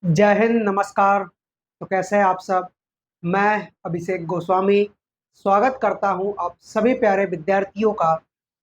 जय हिंद, नमस्कार। तो कैसे हैं आप सब। मैं अभिषेक गोस्वामी स्वागत करता हूं आप सभी प्यारे विद्यार्थियों का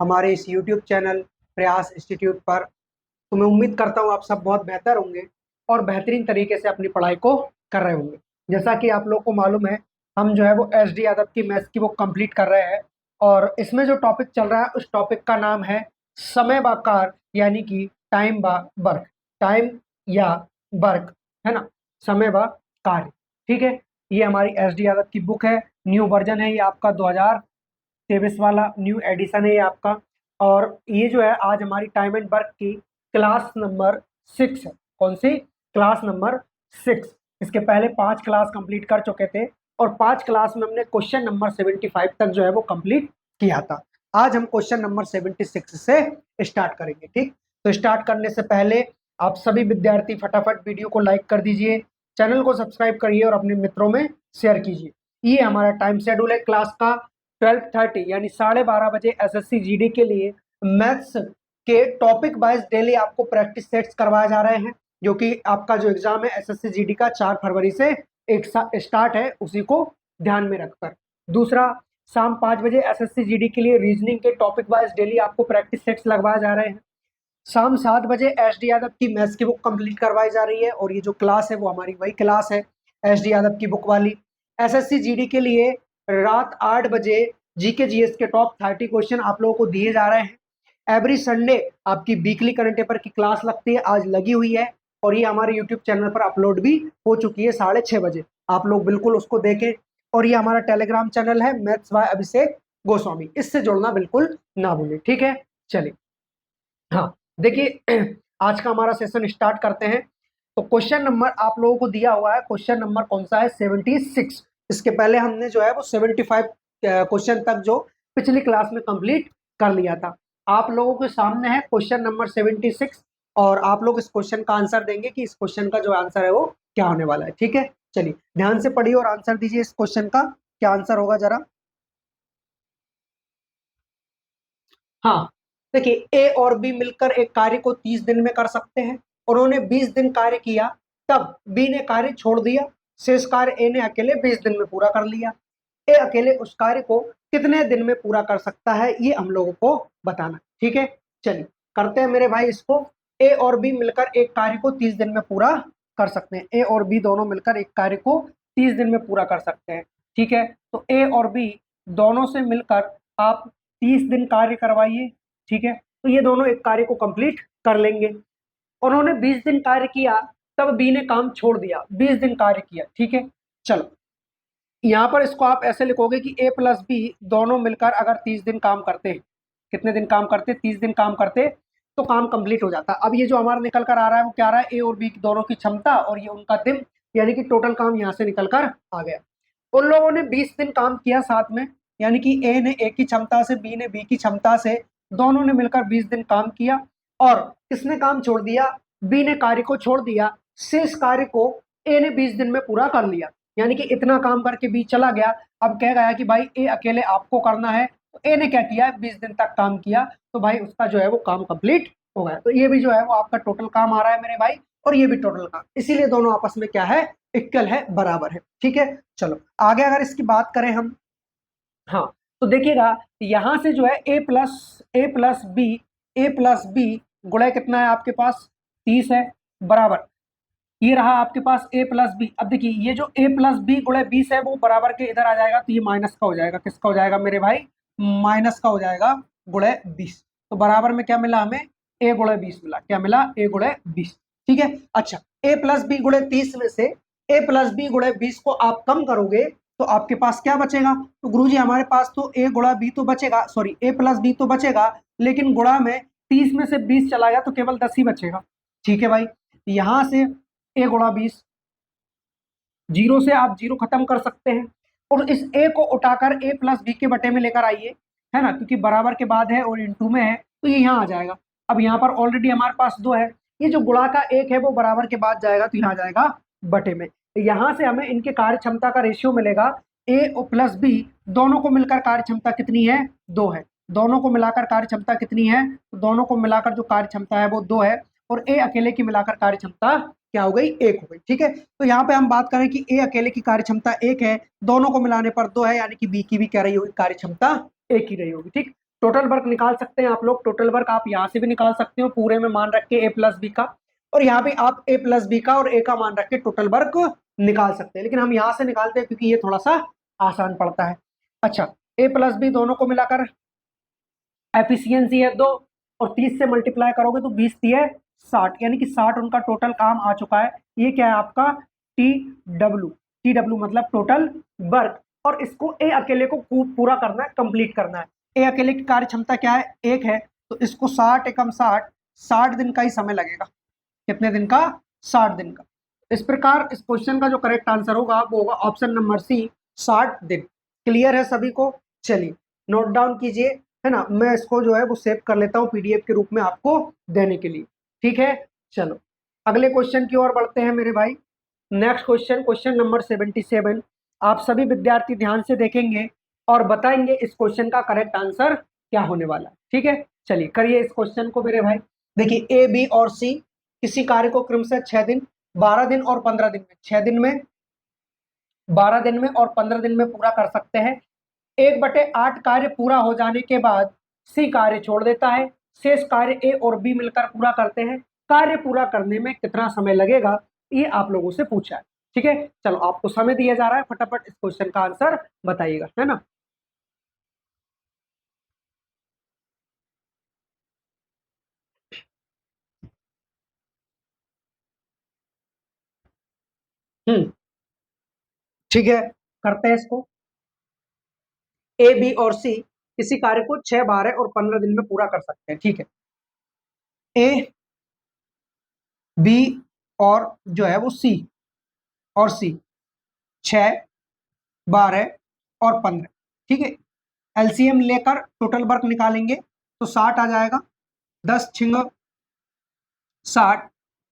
हमारे इस YouTube चैनल प्रयास इंस्टीट्यूट पर। तो मैं उम्मीद करता हूं आप सब बहुत बेहतर होंगे और बेहतरीन तरीके से अपनी पढ़ाई को कर रहे होंगे। जैसा कि आप लोग को मालूम है, हम जो है वो SD यादव की मैथ्स की बुक कंप्लीट कर रहे हैं और इसमें जो टॉपिक चल रहा है उस टॉपिक का नाम है समय व कार्य, यानी कि टाइम व वर्क। टाइम या वर्क, है ना, समय व कार्य। ठीक है, ये हमारी SD यादव की बुक है। न्यू वर्जन है ये आपका 2023 वाला न्यू एडिशन है ये आपका। और ये जो है आज हमारी टाइम एंड वर्क की क्लास नंबर 6 है। कौन सी? Class number 6। इसके पहले 5 क्लास कंप्लीट कर चुके थे और 5 क्लास में हमने क्वेश्चन नंबर 75 तक जो है वो कंप्लीट किया था। आज हम क्वेश्चन नंबर 76 से स्टार्ट करेंगे। ठीक, तो स्टार्ट करने से पहले आप सभी विद्यार्थी फटाफट वीडियो को लाइक कर दीजिए, चैनल को सब्सक्राइब करिए और अपने मित्रों में शेयर कीजिए। ये हमारा टाइम शेड्यूल है क्लास का। 12:30 यानी 12:30 बजे SSC GD के लिए मैथ्स के टॉपिक वाइज डेली आपको प्रैक्टिस सेट्स करवाए जा रहे हैं, जो कि आपका जो एग्जाम है SSC GD का 4 फरवरी से एक स्टार्ट है, उसी को ध्यान में रखकर। दूसरा, शाम 5 बजे SSC GD के लिए रीजनिंग के टॉपिक वाइज डेली आपको प्रैक्टिस सेट्स लगवाए जा रहे हैं। शाम 7 बजे SD यादव की मैथ्स की बुक कंप्लीट करवाई जा रही है और ये जो क्लास है वो हमारी वही क्लास है SD यादव की बुक वाली। SSC GD के लिए रात 8 बजे GK GS के टॉप 30 क्वेश्चन आप लोगों को दिए जा रहे हैं। एवरी संडे आपकी वीकली करंट पेपर की क्लास लगती है, आज लगी हुई है और ये हमारे यूट्यूब चैनल पर अपलोड भी हो चुकी है 6:30 बजे। आप लोग बिल्कुल उसको देखें। और ये हमारा टेलीग्राम चैनल है मैथ्स बाय अभिषेक गोस्वामी, इससे जुड़ना बिल्कुल ना भूलें। ठीक है, चलिए। हाँ, देखिए आज का हमारा सेशन स्टार्ट करते हैं। तो क्वेश्चन नंबर आप लोगों को दिया हुआ है, क्वेश्चन नंबर कौन सा है? 76। इसके पहले हमने जो है वो 75 क्वेश्चन तक जो पिछली क्लास में कंप्लीट कर लिया था। आप लोगों के सामने है क्वेश्चन नंबर 76 और आप लोग इस क्वेश्चन का आंसर देंगे कि इस क्वेश्चन का जो आंसर है वो क्या होने वाला है। ठीक है, चलिए ध्यान से पढ़िए और आंसर दीजिए इस क्वेश्चन का। क्या आंसर होगा जरा? हाँ, देखिए ए और बी मिलकर एक कार्य को 30 दिन में कर सकते हैं। उन्होंने 20 दिन कार्य किया, तब बी ने कार्य छोड़ दिया, शेष कार्य ए ने अकेले 20 दिन में पूरा कर लिया। ए अकेले उस कार्य को कितने दिन में पूरा कर सकता है, ये हम लोगों को बताना। ठीक है, चलिए करते हैं मेरे भाई इसको। ए और बी मिलकर एक कार्य को 30 दिन में पूरा कर सकते हैं। ए और बी दोनों मिलकर एक कार्य को 30 दिन में पूरा कर सकते हैं। ठीक है, तो ए और बी दोनों से मिलकर आप 30 दिन कार्य करवाइए। ठीक है, तो ये दोनों एक कार्य को कंप्लीट कर लेंगे। उन्होंने 20 दिन कार्य किया, तब बी ने काम छोड़ दिया, 20 दिन कार्य किया। ठीक है, चलो यहां पर इसको आप ऐसे लिखोगे कि ए प्लस बी दोनों मिलकर अगर 30 दिन काम करते, कितने दिन काम करते? 30 दिन काम करते तो काम कंप्लीट हो जाता। अब ये जो हमारा निकल कर आ रहा है वो क्या आ रहा है? ए और बी दोनों की क्षमता और ये उनका दिन, यानी कि टोटल काम यहां से निकल कर आ गया। उन लोगों ने 20 दिन काम किया साथ में, यानी कि ए ने ए की क्षमता से, बी ने बी की क्षमता से, दोनों ने मिलकर 20 दिन काम किया। और किसने काम छोड़ दिया? बी ने कार्य को छोड़ दिया, शेष कार्य को ए ने 20 दिन में पूरा कर लिया। यानी कि इतना काम करके बी चला गया। अब कह गया कि भाई ए अकेले आपको करना है, तो ए ने क्या किया? 20 दिन तक काम किया, तो भाई उसका जो है वो काम कंप्लीट हो गया। तो ये भी जो है वो आपका टोटल काम आ रहा है मेरे भाई, और ये भी टोटल काम, इसीलिए दोनों आपस में क्या है? इक्वल है, बराबर है। ठीक है, चलो आगे अगर इसकी बात करें हम। हाँ, तो देखिएगा यहां से जो है ए प्लस बी गुणा कितना है आपके पास? 30 है, बराबर ये रहा आपके पास ए प्लस बी। अब देखिए ये जो ए प्लस बी गुणे 20 है वो बराबर के इधर आ जाएगा, तो ये माइनस का हो जाएगा। किसका हो जाएगा मेरे भाई? माइनस का हो जाएगा, गुणे 20। तो बराबर में क्या मिला हमें? ए गुणे 20 मिला। क्या मिला? ए गुणे 20। ठीक है, अच्छा ए प्लस बी गुणे 30 में से ए प्लस बी गुणे 20 को आप कम करोगे तो आपके पास क्या बचेगा? तो गुरुजी हमारे पास तो ए गुणा बी तो बचेगा, सॉरी ए प्लस बी तो बचेगा, लेकिन गुणा में 30 में से 20 चला गया तो केवल 10 ही बचेगा। ठीक है भाई, यहां से ए गुणा 20, जीरो से आप जीरो खत्म कर सकते हैं और इस ए को उठाकर ए प्लस बी के बटे में लेकर आइए, है ना, क्योंकि बराबर के बाद है और इनटू में है तो ये यहाँ आ जाएगा। अब यहाँ पर ऑलरेडी हमारे पास दो है, ये जो गुणा का एक है वो बराबर के बाद जाएगा तो यहाँ आ जाएगा बटे में। तो यहाँ से हमें इनके कार्य क्षमता का रेशियो मिलेगा। ए प्लस बी दोनों को मिलकर कार्य क्षमता कितनी है? 2 है। दोनों को मिलाकर कार्य क्षमता कितनी है? तो दोनों को मिलाकर जो कार्य क्षमता है वो 2 है और ए अकेले की मिलाकर कार्य क्षमता क्या हो गई, 1 हो गई। ठीक है, तो यहाँ पे हम बात करें कि ए अकेले की कार्य क्षमता 1 है, दोनों को मिलाने पर 2 है, यानी कि बी की भी क्या रही होगी, कार्य क्षमता 1 ही रही होगी। ठीक, टोटल वर्क निकाल सकते हैं आप लोग, टोटल वर्क आप यहाँ से भी निकाल सकते हो पूरे में मान रख के ए प्लस बी का, और यहाँ पे आप ए प्लस बी का और ए का मान रख के टोटल वर्क निकाल सकते हैं, लेकिन हम यहाँ से निकालते हैं क्योंकि ये थोड़ा सा आसान पड़ता है। अच्छा, ए प्लस बी दोनों को मिलाकर एफिशिएंसी है 2, और 30 से मल्टीप्लाई करोगे तो 20 है 60, यानी कि 60 उनका टोटल काम आ चुका है। ये क्या है आपका टी डब्ल्यू, टी डब्ल्यू मतलब टोटल वर्क, और इसको ए अकेले को पूरा करना है, कंप्लीट करना है। ए अकेले की कार्य क्षमता क्या है, 1 है, तो इसको 60 एकम 60 दिन का ही समय लगेगा। कितने दिन का, 60 दिन का। इस प्रकार इस क्वेश्चन का जो करेक्ट आंसर होगा वो होगा ऑप्शन नंबर सी, 60 दिन। क्लियर है सभी को? चलिए नोट डाउन कीजिए, है ना, मैं इसको जो है वो सेव कर लेता हूँ पीडीएफ के रूप में आपको देने के लिए। ठीक है, चलो अगले क्वेश्चन की ओर बढ़ते हैं मेरे भाई। Next question, question number 77। आप सभी विद्यार्थी ध्यान से देखेंगे और बताएंगे इस क्वेश्चन का करेक्ट आंसर क्या होने वाला है। ठीक है, चलिए करिए इस क्वेश्चन को मेरे भाई। देखिए ए बी और सी किसी कार्य को क्रमशः 6 दिन, 12 दिन और 15 दिन में, 6 दिन में, 12 दिन में और 15 दिन में पूरा कर सकते हैं। 1/8 कार्य पूरा हो जाने के बाद सी कार्य छोड़ देता है, शेष कार्य ए और बी मिलकर पूरा करते हैं। कार्य पूरा करने में कितना समय लगेगा, ये आप लोगों से पूछा है। ठीक है, चलो आपको समय दिया जा रहा है, फटाफट इस क्वेश्चन का आंसर बताइएगा, है ना। हम्म, ठीक है, करते हैं इसको। ए बी और सी किसी कार्य को 6, 12 और 15 दिन में पूरा कर सकते हैं। ठीक है, ए बी और जो है वो सी, और सी 6, 12 और 15। ठीक है, एलसीएम लेकर टोटल वर्क निकालेंगे तो 60 आ जाएगा, 10 छिंग 60,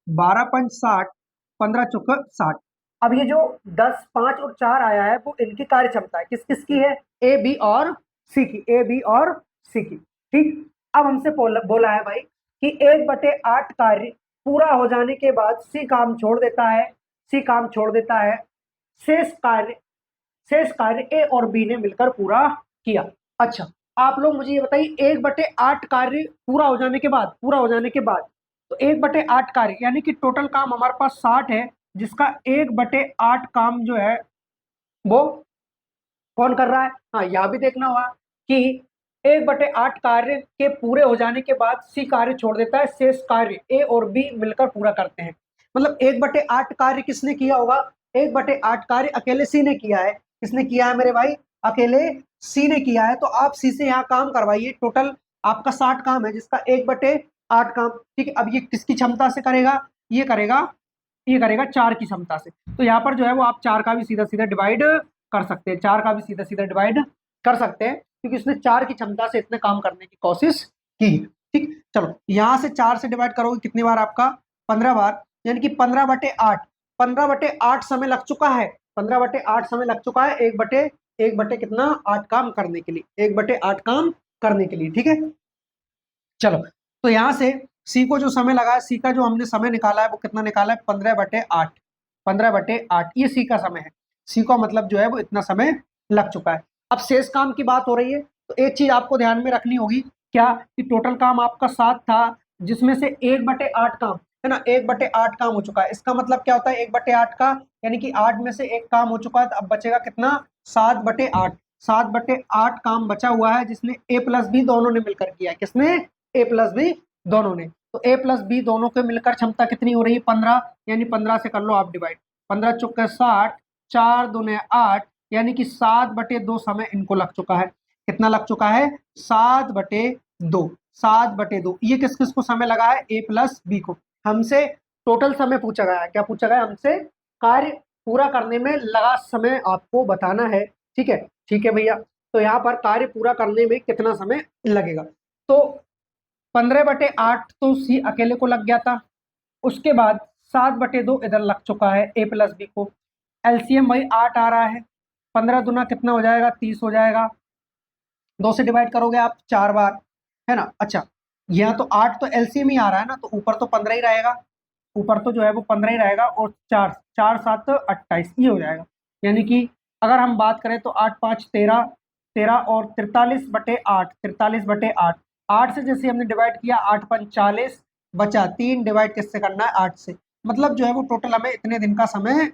12 पंच 60, 15 चौक 60। अब ये जो 10, 5 और 4 आया है वो इनकी कार्य क्षमता है, किस किस की है, ए बी और सी की, ए बी और सी की। ठीक, अब हमसे बोला है भाई कि 1/8 कार्य पूरा हो जाने के बाद सी काम छोड़ देता है, सी काम छोड़ देता है, शेष कार्य, शेष कार्य ए और बी ने मिलकर पूरा किया। अच्छा, आप लोग मुझे ये बताइए 1/8 कार्य पूरा हो जाने के बाद, पूरा हो जाने के बाद, तो 1/8 कार्य यानी कि टोटल काम हमारे पास 60 है, जिसका 1/8 काम जो है वो कौन कर रहा है। हाँ, यह भी देखना होगा कि 1/8 कार्य के पूरे हो जाने के बाद सी कार्य छोड़ देता है, शेष कार्य ए और बी मिलकर पूरा करते हैं। मतलब 1/8 कार्य किसने किया होगा, 1/8 कार्य अकेले सी ने किया है। किसने किया है मेरे भाई, अकेले सी ने किया है, तो आप सी से यहाँ काम करवाइए। टोटल आपका 60 काम है, जिसका 1/8 काम। ठीक है, अब ये किसकी क्षमता से करेगा, ये करेगा, ये करेगा 4 की क्षमता से। तो यहाँ पर जो है वो आप 4 का भी सीधा सीधा डिवाइड कर सकते हैं, 4 का भी सीधा सीधा डिवाइड कर सकते हैं, क्योंकि उसने 4 की क्षमता से इतने काम करने की कोशिश की। ठीक, चलो यहाँ से 4 से डिवाइड करोगे कितनी बार, आपका 15 बार, यानी कि 15/8, 15/8 समय लग चुका है, 15/8 समय लग चुका है, एक बटे कितना 8 काम करने के लिए, 1/8 काम करने के लिए। ठीक है, चलो तो यहाँ से सी को जो समय लगा है, सी का जो हमने समय निकाला है वो कितना निकाला है, 15/8, 15/8 ये सी का समय है। सी का मतलब जो है वो इतना समय लग चुका है। अब शेष काम की बात हो रही है, तो एक चीज आपको ध्यान में रखनी होगी, क्या कि टोटल काम आपका 7 था, जिसमें से 1/8 काम है ना, 1/8 काम हो चुका है। इसका मतलब क्या होता है 1/8 का, यानी कि 8 में से एक काम हो चुका है, तो अब बचेगा कितना, 7/8, 7/8 काम बचा हुआ है, जिसने ए प्लस बी दोनों ने मिलकर किया है। किसने, ए प्लस बी दोनों ने। तो ए प्लस बी दोनों के मिलकर क्षमता कितनी हो रही है, 15, यानी 15 से कर लो आप डिवाइड, 15 चौके 60, 4 दूने 8, यानी कि 7/2 समय इनको लग चुका है। कितना लग चुका है, 7/2, 7/2। ये किस किस को समय लगा है, ए प्लस बी को। हमसे टोटल समय पूछा गया है, क्या पूछा गया हमसे, कार्य पूरा करने में लगा समय आपको बताना है। ठीक है, ठीक है भैया, तो यहाँ पर कार्य पूरा करने में कितना समय लगेगा, तो 15/8 तो सी अकेले को लग गया था, उसके बाद 7/2 इधर लग चुका है ए प्लस बी को। एलसीएम भाई 8 आ रहा है, 15 दुना कितना हो जाएगा, 30 हो जाएगा, 2 से डिवाइड करोगे आप 4 बार, है ना। अच्छा, यहाँ तो 8 तो एलसीएम ही आ रहा है ना, तो ऊपर तो 15 ही रहेगा, ऊपर तो जो है वो 15 ही रहेगा, और 4 4 7 28 ये हो जाएगा। यानी कि अगर हम बात करें तो 8 5 13, 13 और 43/8, 43/8, 8 से जैसे हमने डिवाइड किया, 8 5 40, बचा 3, डिवाइड किससे करना है, 8 से। मतलब जो है वो टोटल हमें इतने दिन का समय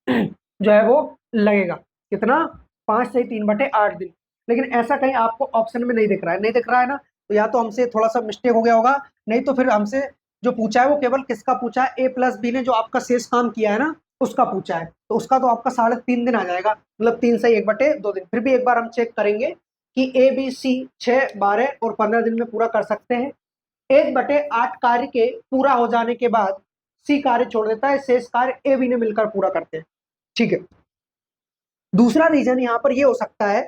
जो है वो लगेगा। कितना, 5 से 3/8 दिन। लेकिन ऐसा कहीं आपको ऑप्शन में नहीं दिख रहा है, नहीं दिख रहा है ना, तो या तो हमसे थोड़ा सा मिस्टेक हो गया होगा, नहीं तो फिर हमसे जो पूछा है वो केवल किसका पूछा है, ए प्लस बी ने जो आपका शेष काम किया है ना उसका पूछा है, तो उसका तो आपका 3.5 दिन आ जाएगा, मतलब 3 से 1/2 दिन। फिर भी एक बार हम चेक करेंगे कि ए बी सी 6 12 और 15 दिन में पूरा कर सकते हैं। 1/8 कार्य के पूरा हो जाने के बाद सी कार्य छोड़ देता है, शेष कार्य ए बी ने मिलकर पूरा करते हैं। ठीक है। दूसरा रीजन यहाँ पर ये हो सकता है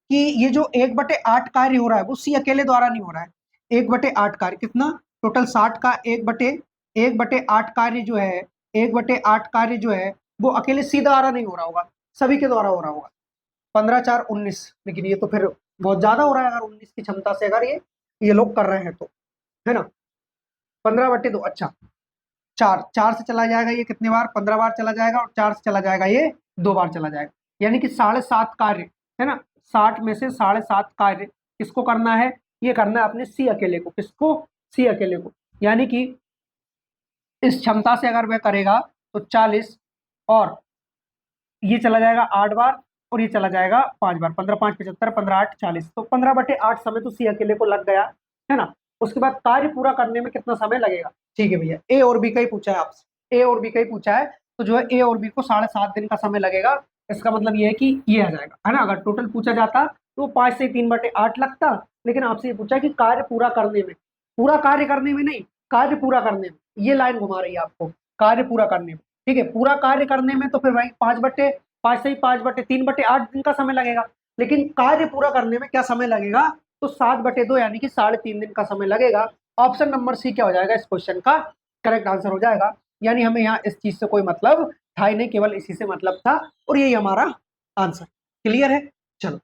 कि ये जो 1/8 कार्य हो रहा है वो सी अकेले द्वारा नहीं हो रहा है। 1/8 कार्य कितना, टोटल 60 का 1/8 कार्य जो है, 1/8 कार्य जो है वो अकेले सी द्वारा नहीं हो रहा होगा, सभी के द्वारा हो रहा होगा। 15 4 19, लेकिन ये तो फिर बहुत ज्यादा हो रहा है अगर 19 की क्षमता से अगर ये लोग कर रहे हैं तो, है ना। 15/2, अच्छा 4 4 से चला जाएगा ये कितने बार, 15 बार चला जाएगा, और 4 से चला जाएगा ये 2 बार चला जाएगा। यानी कि 7.5 कार्य, है ना, 60 में से 7.5 कार्य किसको करना है, ये करना है अपने सी अकेले को। किसको, सी अकेले को। यानी कि इस क्षमता से अगर वह करेगा तो 40, और ये चला जाएगा 8 बार, और ये चला जाएगा 5 बार, 15 5 75, 15 8 40, तो 15/8 समय तो सी अकेले को लग गया, है ना। उसके बाद कार्य पूरा करने में कितना समय लगेगा, ठीक है भैया, ए और बी का ही पूछा है आपसे, ए और बी का ही पूछा है, तो जो है ए और बी को 7.5 दिन का समय लगेगा। इसका मतलब ये है कि ये आ जाएगा, है ना। अगर टोटल पूछा जाता तो 5 से 3/8 लगता, लेकिन आपसे ये पूछा कि कार्य पूरा करने में, पूरा कार्य करने में नहीं, कार्य पूरा करने में, ये लाइन घुमा रही है आपको, कार्य पूरा करने में। ठीक है, पूरा कार्य करने में तो फिर भाई 5 से ही 5/3/8 दिन का समय लगेगा, लेकिन कार्य पूरा करने में क्या समय लगेगा, तो 7/2 यानी कि 3.5 दिन का समय लगेगा। ऑप्शन नंबर सी क्या हो जाएगा, इस क्वेश्चन का करेक्ट आंसर हो जाएगा। यानी हमें यहाँ इस चीज से कोई मतलब था ही नहीं, केवल इसी से मतलब था, और यही हमारा आंसर। क्लियर है, चलो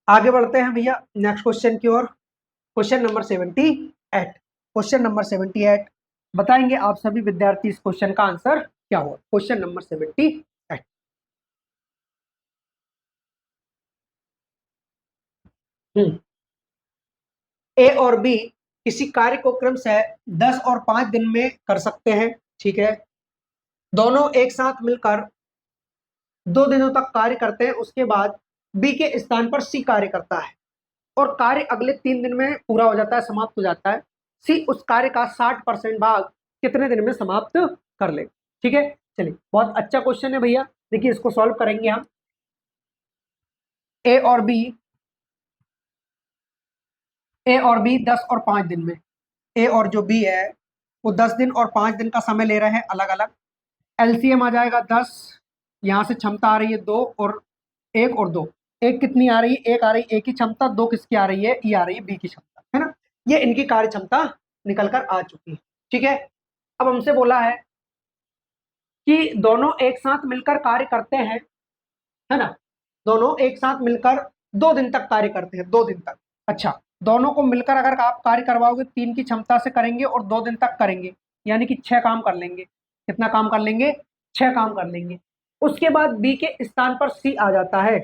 आगे बढ़ते हैं भैया नेक्स्ट क्वेश्चन की ओर। क्वेश्चन नंबर 78, क्वेश्चन नंबर 78 बताएंगे आप सभी विद्यार्थी इस क्वेश्चन का आंसर क्या हुआ। क्वेश्चन नंबर 78, ए और बी किसी कार्य को क्रमशः 10 और 5 दिन में कर सकते हैं। ठीक है, दोनों एक साथ मिलकर 2 दिनों तक कार्य करते हैं, उसके बाद बी के स्थान पर सी कार्य करता है, और कार्य अगले 3 दिन में पूरा हो जाता है, समाप्त हो जाता है। सी उस कार्य का 60% भाग कितने दिन में समाप्त कर ले। ठीक है, चलिए बहुत अच्छा क्वेश्चन है भैया, देखिए इसको सॉल्व करेंगे हम। ए और बी, ए और बी 10 और 5 दिन में, ए और जो बी है वो 10 दिन और 5 दिन का समय ले रहे हैं अलग अलग। एलसीएम आ जाएगा 10, यहाँ से क्षमता आ रही है 2 और 1 और 2, एक कितनी आ रही है, एक आ रही है ए की क्षमता, 2 किसकी आ रही है, ये आ रही है बी की क्षमता, है ना। ये इनकी कार्य क्षमता निकल कर आ चुकी है। ठीक है, अब हमसे बोला है कि दोनों एक साथ मिलकर कार्य करते हैं, है ना, दोनों एक साथ मिलकर 2 दिन तक कार्य करते हैं, 2 दिन तक। अच्छा, दोनों को मिलकर अगर आप कार्य करवाओगे 3 की क्षमता से करेंगे और 2 दिन तक करेंगे, यानी कि 6 काम कर लेंगे। कितना काम कर लेंगे, 6 काम कर लेंगे। उसके बाद बी के स्थान पर सी आ जाता है।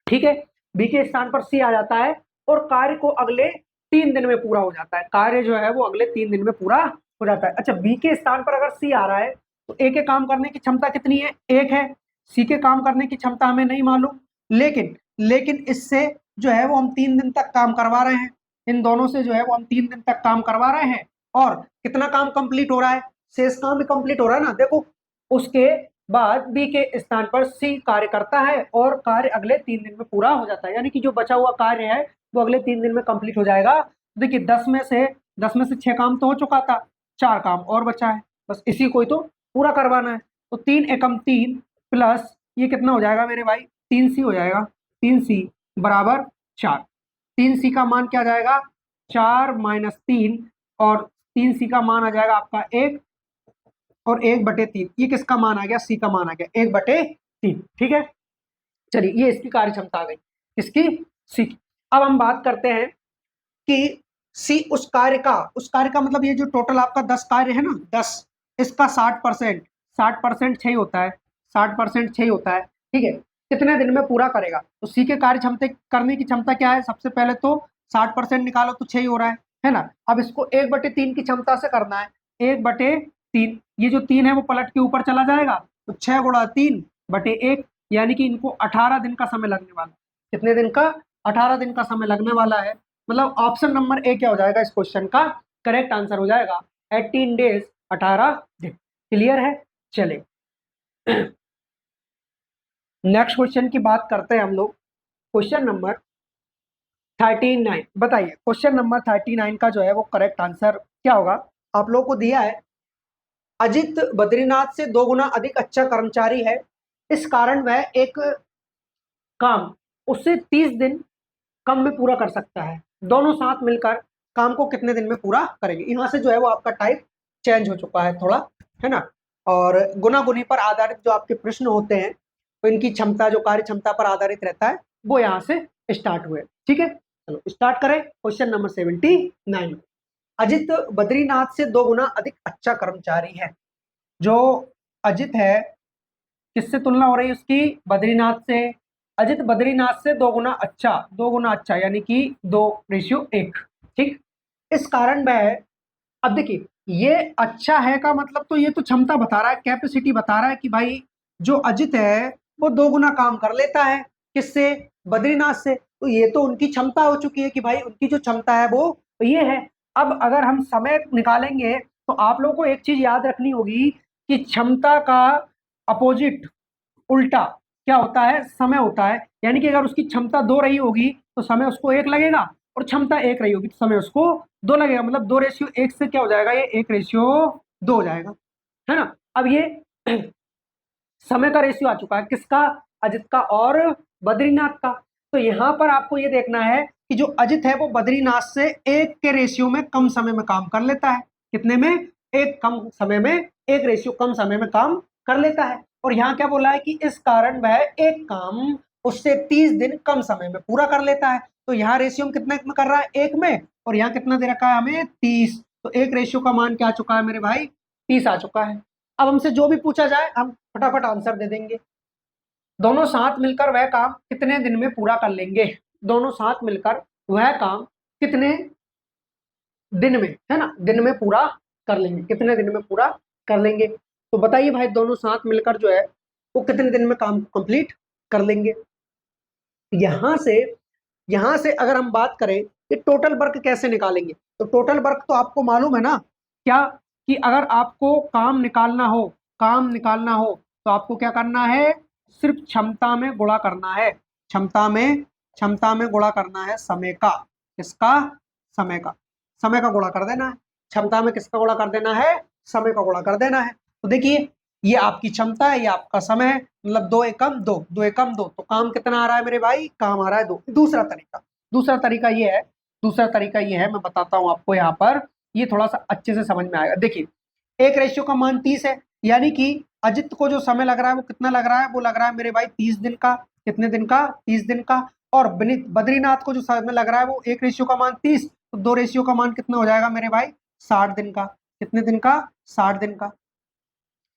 ठीक है, बी के स्थान पर सी आ जाता है, और कार्य को अगले 3 दिन में पूरा हो जाता है, कार्य जो है वो अगले 3 दिन में पूरा हो जाता है। अच्छा, बी के स्थान पर अगर सी आ रहा है तो ए के काम करने की क्षमता कितनी है, 1 है। सी के काम करने की क्षमता हमें नहीं मालूम, लेकिन लेकिन इससे जो है वो हम 3 दिन तक काम करवा रहे हैं, इन दोनों से जो है वो हम 3 दिन तक काम करवा रहे हैं, और कितना काम कंप्लीट हो रहा है, शेष काम भी कंप्लीट हो रहा है ना, देखो। उसके बाद बी के स्थान पर सी कार्य करता है, और कार्य अगले 3 दिन में पूरा हो जाता है, यानी कि जो बचा हुआ कार्य है वो अगले 3 दिन में कंप्लीट हो जाएगा। देखिए 10 में से 6 काम तो हो चुका था, 4 काम और बचा है, बस इसी को ही तो पूरा करवाना है। तो 3 एकम 3 प्लस ये कितना हो जाएगा मेरे भाई, 3C हो जाएगा, 3C बराबर 4। 3C का मान क्या जाएगा, 4 - 3, और 3C का मान आ जाएगा आपका 1, और 1/3, ये किसका मान आ गया, सी का मान आ गया 1/3। ठीक है, चलिए ये इसकी कार्य क्षमता आ गई, इसकी सी की। अब हम बात करते हैं कि सी उस कार्य का मतलब ये जो टोटल आपका 10 कार्य है ना, 10, इसका 60%, 60% 6 होता है, 60% 6 होता है, ठीक है। कितने दिन में पूरा करेगा? तो सी के कार्य क्षमता करने की क्षमता क्या है? सबसे पहले तो 60% निकालो तो 6 ही हो रहा है ना। अब इसको 1/3 की क्षमता से करना है, 1/3, ये जो 3 है वो पलट के ऊपर चला जाएगा, तो 6 × 3/1, यानी कि इनको 18 दिन का समय लगने वाला है। कितने दिन का? 18 दिन का समय लगने वाला है। मतलब ऑप्शन नंबर ए क्या हो जाएगा इस क्वेश्चन का? करेक्ट आंसर हो जाएगा 18 डेज, 18 दिन। क्लियर है? चले नेक्स्ट क्वेश्चन की बात करते हैं हम लोग। क्वेश्चन नंबर 39 बताइए, क्वेश्चन नंबर 39 का जो है वो करेक्ट आंसर क्या होगा? आप लोगों को दिया है, अजित बद्रीनाथ से 2 गुना अधिक अच्छा कर्मचारी है, इस कारण वह एक काम उससे 30 दिन कम में पूरा कर सकता है। दोनों साथ मिलकर काम को कितने दिन में पूरा करेंगे? यहाँ से जो है वो आपका टाइप चेंज हो चुका है थोड़ा, है ना। और गुना गुनी पर आधारित जो आपके प्रश्न होते हैं, तो इनकी क्षमता जो कार्य क्षमता पर आधारित रहता है, वो यहाँ से स्टार्ट हुए। ठीक है, चलो स्टार्ट करें। क्वेश्चन नंबर 79, अजित बद्रीनाथ से 2 गुना अधिक अच्छा कर्मचारी है। जो अजित है, किससे तुलना हो रही है उसकी? बद्रीनाथ से। अजित बद्रीनाथ से 2 गुना अच्छा, 2 गुना अच्छा यानी कि 2:1। ठीक, इस कारण वह, अब देखिए ये अच्छा है का मतलब तो ये तो क्षमता बता रहा है, कैपेसिटी बता रहा है कि भाई जो अजित है वो 2 गुना काम कर लेता है। किससे? बद्रीनाथ से। तो ये तो उनकी क्षमता हो चुकी है कि भाई उनकी जो क्षमता है वो ये है। अब अगर हम समय निकालेंगे तो आप लोगों को एक चीज याद रखनी होगी कि क्षमता का अपोजिट, उल्टा क्या होता है? समय होता है। यानी कि अगर उसकी क्षमता 2 रही होगी तो समय उसको 1 लगेगा, और क्षमता 1 रही होगी तो समय उसको 2 लगेगा। मतलब 2:1 से क्या हो जाएगा? ये 1:2 हो जाएगा, है ना। अब ये समय का रेशियो आ चुका है, किसका? अजित का और बद्रीनाथ का। तो यहाँ पर आपको ये देखना है कि जो अजित है वो बद्रीनाथ से 1 के रेशियो में कम समय में काम कर लेता है। कितने में? 1 कम समय में, 1 रेशियो कम समय में काम कर लेता है। और यहाँ क्या बोला है कि इस कारण वह एक काम उससे 30 दिन कम समय में पूरा कर लेता है। तो यहाँ रेशियो कितने में कर रहा है? 1 में। और यहाँ कितना दे रखा है हमें? 30। तो 1 रेशियो का मान क्या आ चुका है मेरे भाई? 30 आ चुका है। अब हमसे जो भी पूछा जाए हम फटाफट आंसर दे देंगे। दोनों साथ मिलकर वह काम कितने दिन में पूरा कर लेंगे? दोनों साथ मिलकर वह काम कितने दिन में, है ना, दिन में पूरा कर लेंगे? कितने दिन में पूरा कर लेंगे? तो बताइए भाई, दोनों साथ मिलकर जो है वो कितने दिन में काम कंप्लीट कर लेंगे? यहां से अगर हम बात करें कि टोटल वर्क कैसे निकालेंगे, तो टोटल वर्क तो आपको मालूम है ना क्या, कि अगर आपको काम निकालना हो तो आपको क्या करना है? सिर्फ क्षमता में गुणा करना है। क्षमता में गुणा करना है समय का। किसका? समय का गुणा कर देना है। क्षमता में किसका गुणा कर देना है? समय का गुणा कर देना है। तो देखिए, ये आपकी क्षमता है, ये आपका समय है। मतलब 2 एकम 2, 2 एकम 2, तो काम कितना आ रहा है मेरे भाई? काम आ रहा है 2। दूसरा तरीका ये है, मैं बताता हूं आपको यहाँ पर, ये थोड़ा सा अच्छे से समझ में आएगा। देखिए, 1 रेशियो का मान 30 है, यानी कि अजित को जो समय लग रहा है वो कितना लग रहा है? वो लग रहा है मेरे भाई 30 दिन का। कितने दिन का? 30 दिन का। और बद्रीनाथ को जो समय लग रहा है वो 1 रेशियो का मान 30, तो 2 रेशियो का मान कितना हो जाएगा मेरे भाई? 60 दिन का। कितने दिन का? 60 दिन का,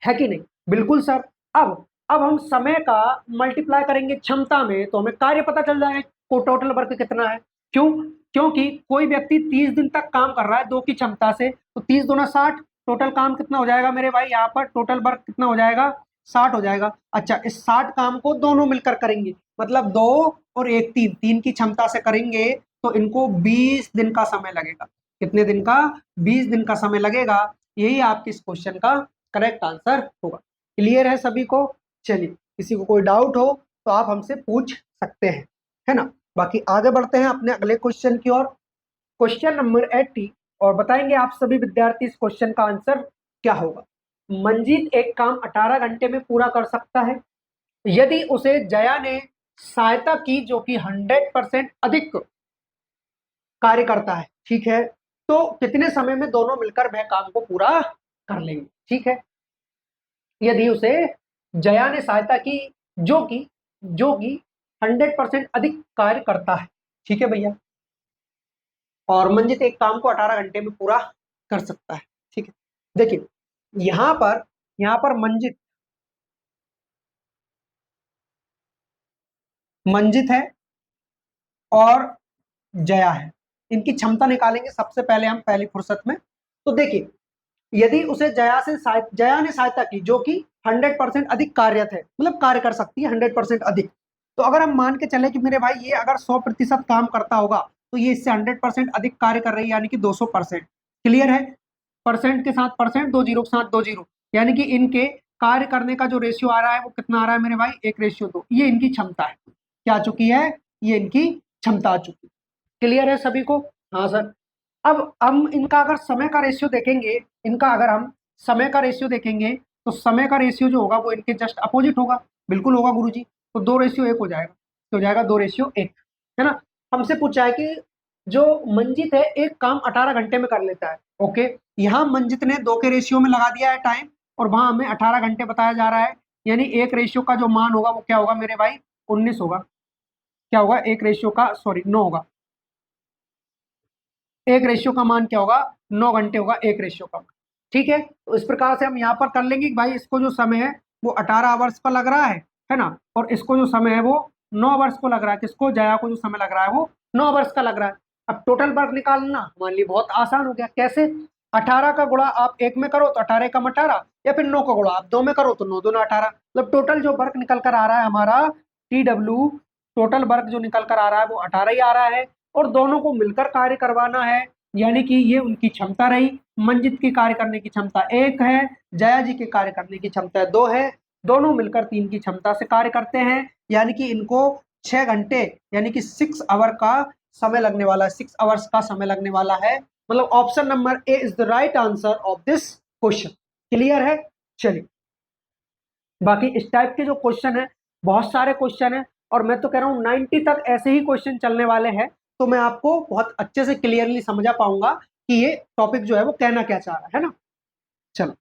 है कि नहीं? बिल्कुल सर। अब हम समय का मल्टीप्लाई करेंगे क्षमता में तो हमें कार्य पता चल जाएगा को टोटल वर्क कितना है। क्यों? क्योंकि कोई व्यक्ति 30 दिन तक काम कर रहा है 2 की क्षमता से, तो 30 दूना 60, टोटल काम कितना हो जाएगा मेरे भाई? यहाँ पर टोटल वर्क कितना हो जाएगा? 60 हो जाएगा। अच्छा, इस 60 काम को दोनों मिलकर करेंगे, मतलब 2 और 1 3 की क्षमता से करेंगे, तो इनको 20 दिन का समय लगेगा। कितने दिन का? 20 दिन का समय लगेगा। यही आपके इस क्वेश्चन का करेक्ट आंसर होगा। क्लियर है सभी को? चलिए, किसी को कोई डाउट हो तो आप हमसे पूछ सकते हैं, है ना। बाकी आगे बढ़ते हैं अपने अगले क्वेश्चन की ओर। क्वेश्चन नंबर 80, और बताएंगे आप सभी विद्यार्थी इस क्वेश्चन का आंसर क्या होगा। मंजीत एक काम 18 घंटे में पूरा कर सकता है यदि उसे जया ने सहायता की जो कि 100% अधिक कार्य करता है। ठीक है, तो कितने समय में दोनों मिलकर वह काम को पूरा कर लेंगे? ठीक है, यदि उसे जया ने सहायता की जो कि 100% अधिक कार्य करता है। ठीक है भैया, और मंजित एक काम को 18 घंटे में पूरा कर सकता है। ठीक है, देखिए यहाँ पर मंजित है और जया है, इनकी क्षमता निकालेंगे सबसे पहले हम पहली फुर्सत में। तो देखिए, यदि उसे जया ने सहायता की जो कि 100% अधिक कार्यरत है, मतलब कार्य कर सकती है 100% अधिक, तो अगर हम मान के चले कि मेरे भाई ये अगर 100% काम करता होगा तो ये इससे 100% अधिक कार्य कर रही है, यानी कि 200%। क्लियर है, परसेंट के साथ परसेंट, 2 जीरो के साथ 2 जीरो, यानी कि इनके कार्य करने का जो रेशियो आ रहा है वो कितना आ रहा है मेरे भाई, 1:2। ये इनकी क्षमता है, क्या आ चुकी है, ये इनकी क्षमता आ चुकी है। क्लियर है सभी को? हाँ सर। अब हम इनका अगर समय का रेशियो देखेंगे, इनका अगर हम समय का रेशियो देखेंगे तो समय का रेशियो जो होगा वो इनके जस्ट अपोजिट होगा। बिल्कुल होगा गुरुजी। तो 2:1 हो जाएगा, तो हो जाएगा 2:1, है ना। हमसे पूछा है कि जो मंजित है एक काम 18 घंटे में कर लेता है। ओके, यहाँ मंजित ने 2 के रेशियो में लगा दिया है टाइम, और वहां हमें 18 घंटे बताया जा रहा है, यानी एक रेशियो का जो मान होगा वो क्या होगा मेरे भाई, 19 होगा। क्या होगा, एक रेशियो का, सॉरी 9 होगा, एक रेशियो का मान क्या होगा, 9 घंटे होगा एक रेशियो का। ठीक है, तो इस प्रकार से हम यहाँ पर कर लेंगे कि भाई इसको जो समय है वो 18 आवर्स का लग रहा है ना, और इसको जो समय है वो 9 आवर्स को लग रहा है। किसको, जया को जो समय लग रहा है वो 9 आवर्स का लग रहा है। अब टोटल वर्क निकालना हमारे लिए बहुत आसान हो गया। कैसे, 18 का गुणा आप 1 में करो तो 18 कम 18, या फिर 9 का गुणा आप 2 में करो तो 9 दूना 18। मतलब टोटल जो वर्क निकल कर आ रहा है हमारा, TW, टोटल वर्क जो निकल कर आ रहा है वो 18 ही आ रहा है, और दोनों को मिलकर कार्य करवाना है, यानी कि ये उनकी क्षमता रही। मंजित की कार्य करने की क्षमता 1 है, जया जी के कार्य करने की क्षमता 2 है, दोनों मिलकर 3 की क्षमता से कार्य करते हैं, यानी कि इनको 6 घंटे यानी कि 6 आवर का समय लगने वाला है, 6 आवर्स का समय लगने वाला है। मतलब option number A is the right answer of this question. Clear है? चलिए, बाकी इस टाइप के जो क्वेश्चन है, बहुत सारे क्वेश्चन है, और मैं तो कह रहा हूँ 90 तक ऐसे ही क्वेश्चन चलने वाले हैं, तो मैं आपको बहुत अच्छे से क्लियरली समझा पाऊंगा कि ये टॉपिक जो है वो कहना क्या चाह रहा है ना। चलो,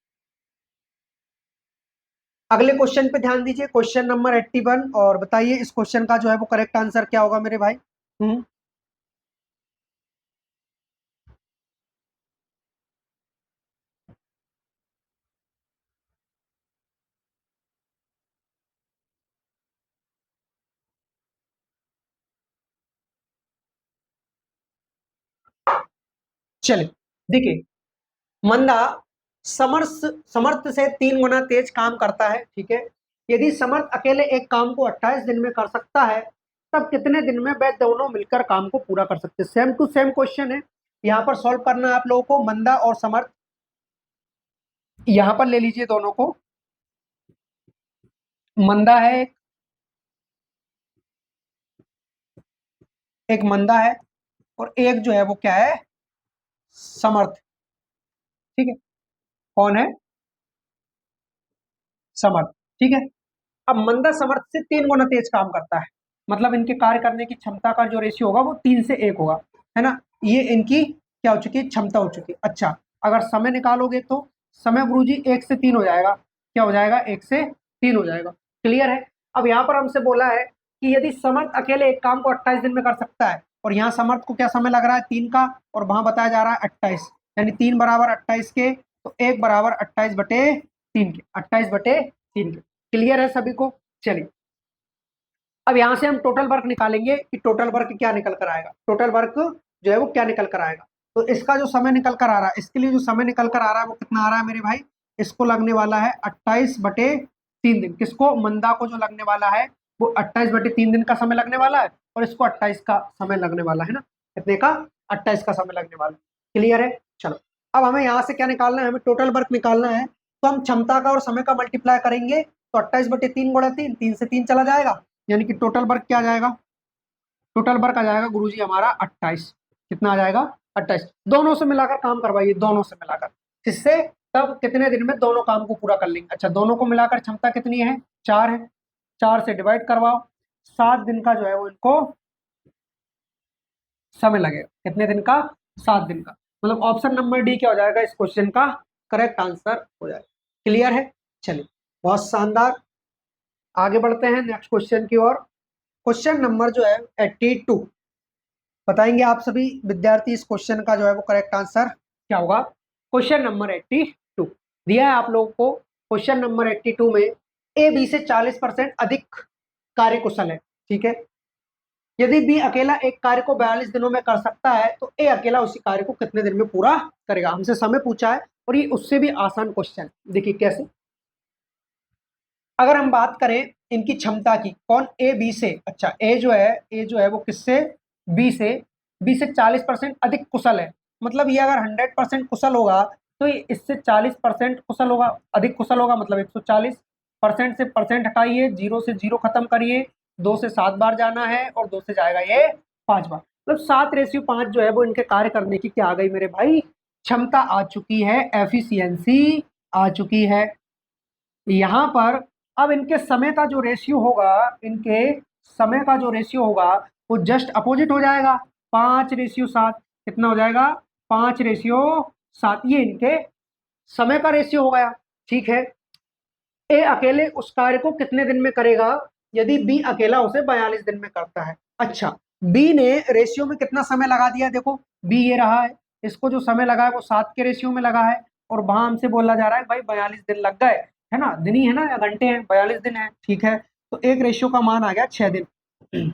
अगले क्वेश्चन पे ध्यान दीजिए, क्वेश्चन नंबर 81, और बताइए इस क्वेश्चन का जो है वो करेक्ट आंसर क्या होगा मेरे भाई। हम्म चलिए, देखिए, मंदा समर्थ समर्थ से 3 गुना तेज काम करता है। ठीक है, यदि समर्थ अकेले एक काम को 28 दिन में कर सकता है, तब कितने दिन में वह दोनों मिलकर काम को पूरा कर सकते हैं। सेम टू सेम क्वेश्चन है, यहाँ पर सॉल्व करना है आप लोगों को। मंदा और समर्थ यहाँ पर ले लीजिए दोनों को। मंदा है एक मंदा है, और एक जो है वो क्या है, समर्थ। ठीक है, कौन है, समर्थ। ठीक है, अब मंदा समर्थ से 3 गुना तेज काम करता है, मतलब इनके कार्य करने की क्षमता का जो रेशियो होगा वो 3 से 1 होगा, है ना। ये इनकी क्या हो चुकी है, क्षमता हो चुकी है। अच्छा, अगर समय निकालोगे तो समय गुरुजी 1 से 3 हो जाएगा। क्या हो जाएगा, 1 से 3 हो जाएगा। क्लियर है? अब यहाँ पर हमसे बोला है कि यदि समर्थ अकेले एक काम को 28 दिन में कर सकता है, और यहाँ समर्थ को क्या समय लग रहा है, 3 का, और वहां बताया जा रहा है 28, यानी 3 बराबर 28 के, तो 1 बराबर 28/3 के, 28/3 के। क्लियर है सभी को? चलिए, अब यहां से हम टोटल वर्क निकालेंगे कि टोटल वर्क क्या निकल कर आएगा, टोटल वर्क जो है वो क्या निकल कर आएगा। तो इसका जो समय निकल कर आ रहा है, इसके लिए जो समय निकल कर आ रहा है वो कितना आ रहा है मेरे भाई, इसको लगने वाला है 28/3 दिन। किसको, मंदा को जो लगने वाला है वो 28/3 दिन का समय लगने वाला है, और इसको 28 का समय लगने वाला है ना। कितने का, 28 का समय लगने वाला है। क्लियर है? चलो, अब हमें यहाँ से क्या निकालना है, हमें टोटल वर्क निकालना है, तो हम क्षमता का और समय का मल्टीप्लाई करेंगे, तो 28/3 गुणा 3, 3 से 3 चला जाएगा, यानी कि टोटल वर्क क्या आ जाएगा, टोटल वर्क आ जाएगा गुरुजी हमारा 28। कितना आ जाएगा, 28। दोनों से मिलाकर काम करवाइए, दोनों से मिलाकर, किससे, तब कितने दिन में दोनों काम को पूरा कर लेंगे। अच्छा, दोनों को मिलाकर क्षमता कितनी है, 4 है, 4 से डिवाइड करवाओ, 7 दिन का जो है वो इनको समय लगेगा। कितने दिन का, 7 दिन का। मतलब ऑप्शन नंबर डी क्या हो जाएगा, इस क्वेश्चन का करेक्ट आंसर हो जाएगा। क्लियर है? चलिए, बहुत शानदार। आगे बढ़ते हैं नेक्स्ट क्वेश्चन की ओर। क्वेश्चन नंबर जो है 82, बताएंगे आप सभी विद्यार्थी इस क्वेश्चन का जो है वो करेक्ट आंसर क्या होगा। क्वेश्चन नंबर 82 दिया है आप लोगों को। क्वेश्चन नंबर 82 में ए बी से 40% अधिक कार्यकुशल है, ठीक है। यदि बी अकेला एक कार्य को 42 दिनों में कर सकता है तो ए अकेला उसी कार्य को कितने दिन में पूरा करेगा। हमसे समय पूछा है और ये उससे भी आसान क्वेश्चन। देखिए कैसे, अगर हम बात करें इनकी क्षमता की, कौन ए बी से, अच्छा ए जो है वो किससे, बी से, बी से 40% अधिक कुशल है। मतलब ये अगर 100% कुशल होगा तो ये इससे 40% कुशल होगा, अधिक कुशल होगा। मतलब 140% से परसेंट हटाइए, 0 से 0 खत्म करिए, 2 से 7 बार जाना है और 2 से जाएगा ये 5 बार। मतलब 7:5 जो है वो इनके कार्य करने की क्या आ गई मेरे भाई, क्षमता आ चुकी है, एफिशिएंसी आ चुकी है। यहाँ पर अब इनके समय का जो रेशियो होगा, इनके समय का जो रेशियो होगा वो जस्ट अपोजिट हो जाएगा, 5:7। कितना हो जाएगा, 5:7। ये इनके समय का रेशियो हो गया, ठीक है। ए अकेले उस कार्य को कितने दिन में करेगा यदि बी अकेला उसे 42 दिन में करता है। अच्छा, बी ने रेशियो में कितना समय लगा दिया, देखो बी ये रहा है, इसको जो समय लगा है वो 7 के रेशियो में लगा है, और वहां हमसे बोला जा रहा है भाई 42 दिन लग गए, है ना, दिन ही है ना या घंटे हैं, 42 दिन है, ठीक है। तो एक रेशियो का मान आ गया 6 दिन।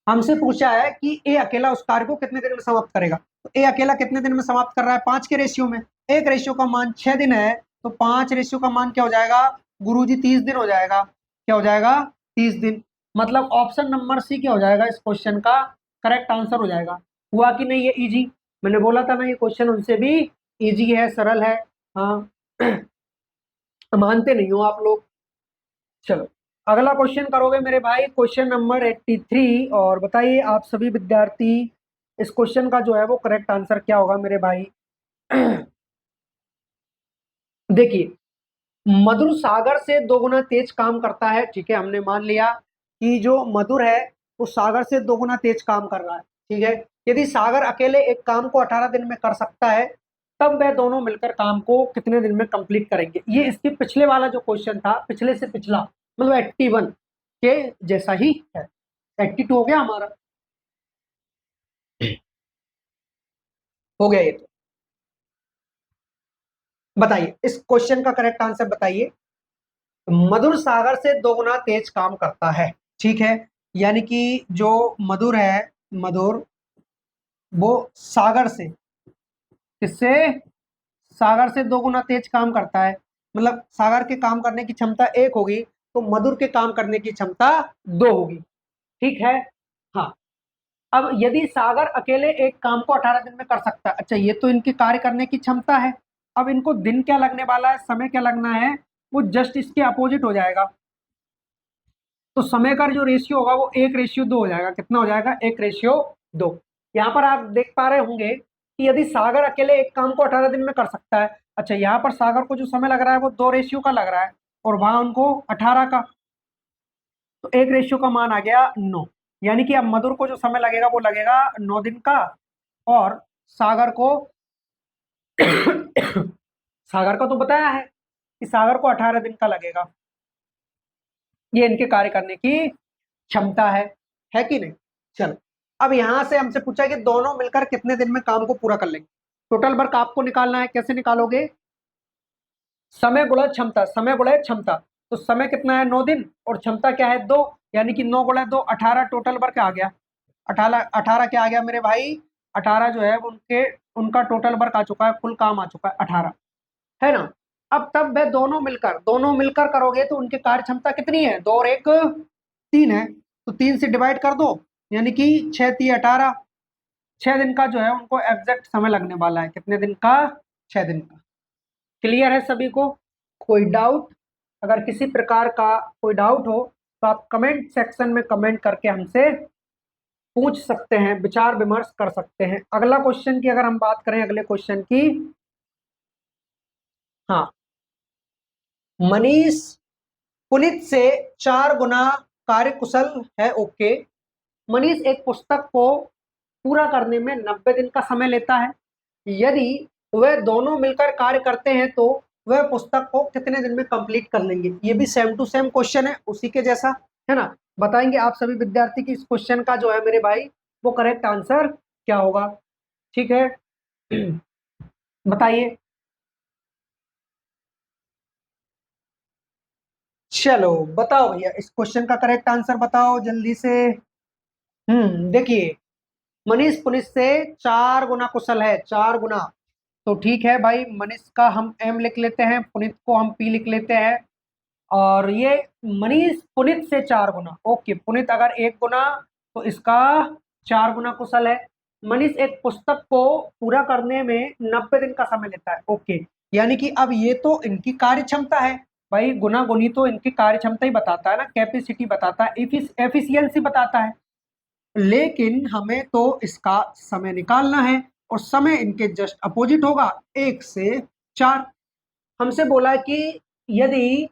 हमसे पूछा है कि ए अकेला उस कार्य को कितने दिन में समाप्त करेगा। तो ए अकेला कितने दिन में समाप्त कर रहा है, 5 के रेशियो में, एक रेशियो का मान 6 दिन है, तो 5 रेशियो का मान क्या हो जाएगा गुरुजी, 30 दिन हो जाएगा। क्या हो जाएगा, 30 दिन। मतलब ऑप्शन नंबर सी क्या हो जाएगा इस क्वेश्चन का करेक्ट आंसर हो जाएगा। हुआ कि नहीं ये इजी, मैंने बोला था ना ये क्वेश्चन उनसे भी इजी है, सरल है। हाँ मानते नहीं हो आप लोग। चलो अगला क्वेश्चन करोगे मेरे भाई, क्वेश्चन नंबर 83, और बताइए आप सभी विद्यार्थी इस क्वेश्चन का जो है वो करेक्ट आंसर क्या होगा मेरे भाई। देखिए, मधुर सागर से 2 गुना तेज काम करता है, ठीक है, हमने मान लिया कि जो मधुर है वो सागर से 2 गुना तेज काम कर रहा है, ठीक है। यदि सागर अकेले एक काम को 18 दिन में कर सकता है तब वह दोनों मिलकर काम को कितने दिन में कंप्लीट करेंगे। ये इसके पिछले वाला जो क्वेश्चन था, पिछले से पिछला, मतलब 81 के जैसा ही है। 82 हो गया हमारा, हो गया ये तो। बताइए इस क्वेश्चन का करेक्ट आंसर बताइए। मधुर सागर से 2 गुना तेज काम करता है, ठीक है। यानी कि जो मधुर है, मधुर वो सागर से, किससे, सागर से 2 गुना तेज काम करता है। मतलब सागर के काम करने की क्षमता 1 होगी तो मधुर के काम करने की क्षमता 2 होगी, ठीक है। हाँ, अब यदि सागर अकेले एक काम को 18 दिन में कर सकता है, अच्छा ये तो इनके कार्य करने की क्षमता है। अब इनको दिन क्या लगने वाला है, समय क्या लगना है, वो जस्ट इसके अपोजिट हो जाएगा। तो समय का जो रेशियो होगा वो 1:2 हो जाएगा। कितना हो जाएगा, 1:2। यहाँ पर आप देख पा रहे होंगे कि यदि सागर अकेले एक काम को 18 दिन में कर सकता है, अच्छा यहाँ पर सागर को जो समय लग रहा है वो 2 रेशियो का लग रहा है और वहां उनको 18 का, तो 1:2 का मान आ गया 9। यानी कि अब मधुर को जो समय लगेगा वो लगेगा 9 दिन का, और सागर को सागर का तो बताया है कि सागर को 18 दिन का लगेगा। ये इनके कार्य करने की क्षमता है कि नहीं। चलो अब यहां से हमसे पूछा है कि दोनों मिलकर कितने दिन में काम को पूरा कर लेंगे। टोटल वर्क आपको निकालना है, कैसे निकालोगे, समय गुणा क्षमता, समय गुणा क्षमता। तो समय कितना है 9 दिन और क्षमता क्या है 2, यानी कि 9 गुणा 2 18 टोटल वर्क आ गया। 18 क्या आ गया मेरे भाई, 18 जो है उनके, उनका टोटल वर्क आ चुका है, फुल काम आ चुका है 18, है ना। अब तब वह दोनों मिलकर करोगे तो उनकी कार्य क्षमता कितनी है, 2 और 1 3 है, तो 3 से डिवाइड कर दो, यानी कि 6 3 18। 6 दिन का जो है उनको एग्जैक्ट समय लगने वाला है, कितने दिन का, 6 दिन का। क्लियर है सभी को, कोई डाउट, अगर किसी प्रकार का कोई डाउट हो तो आप कमेंट सेक्शन में कमेंट करके हमसे पूछ सकते हैं, विचार विमर्श कर सकते हैं। अगला क्वेश्चन की अगर हम बात करें, अगले क्वेश्चन की, हाँ, मनीष पुनित से 4 गुना कार्यकुशल है, ओके। मनीष एक पुस्तक को पूरा करने में 90 दिन का समय लेता है। यदि वह दोनों मिलकर कार्य करते हैं तो वह पुस्तक को कितने दिन में कंप्लीट कर लेंगे। ये भी सेम टू सेम क्वेश्चन है, उसी के जैसा, है ना। बताएंगे आप सभी विद्यार्थी की इस क्वेश्चन का जो है मेरे भाई वो करेक्ट आंसर क्या होगा? ठीक है, बताइए। चलो बताओ भैया, इस क्वेश्चन का करेक्ट आंसर बताओ जल्दी से। देखिए, मनीष पुनित से 4 गुना कुशल है, 4 गुना। तो ठीक है भाई, मनीष का हम एम लिख लेते हैं, पुनित को हम पी लिख लेते हैं। और ये मनीष पुनित से 4 गुना, ओके, पुनित अगर 1 गुना तो इसका 4 गुना कुशल है। मनीष एक पुस्तक को पूरा करने में 90 दिन का समय लेता है, ओके। यानी कि अब ये तो इनकी कार्य क्षमता है भाई, गुना गुनी तो इनकी कार्य क्षमता ही बताता है ना, कैपेसिटी बताता है, एफिशिएंसी बताता है। लेकिन हमें तो इसका समय निकालना है, और समय इनके जस्ट अपोजिट होगा, 1 से 4। हमसे बोला है कि यदि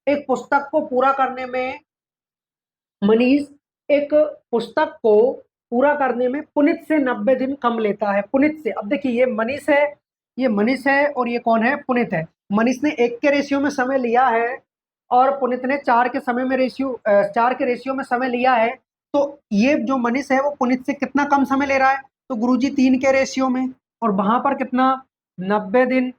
एक पुस्तक को पूरा करने में मनीष एक पुस्तक को पूरा करने में पुनित से 90 दिन कम लेता है, पुनित से। अब देखिए, ये मनीष है, ये मनीष है, और ये कौन है? पुनित है। मनीष ने 1 के रेशियो में समय लिया है, और पुनित ने 4 के रेशियो में समय लिया है। तो ये जो मनीष है वो पुनित से कितना कम समय ले रहा है? तो गुरुजी 3 के रेशियो में, और वहां पर कितना? 90 दिन।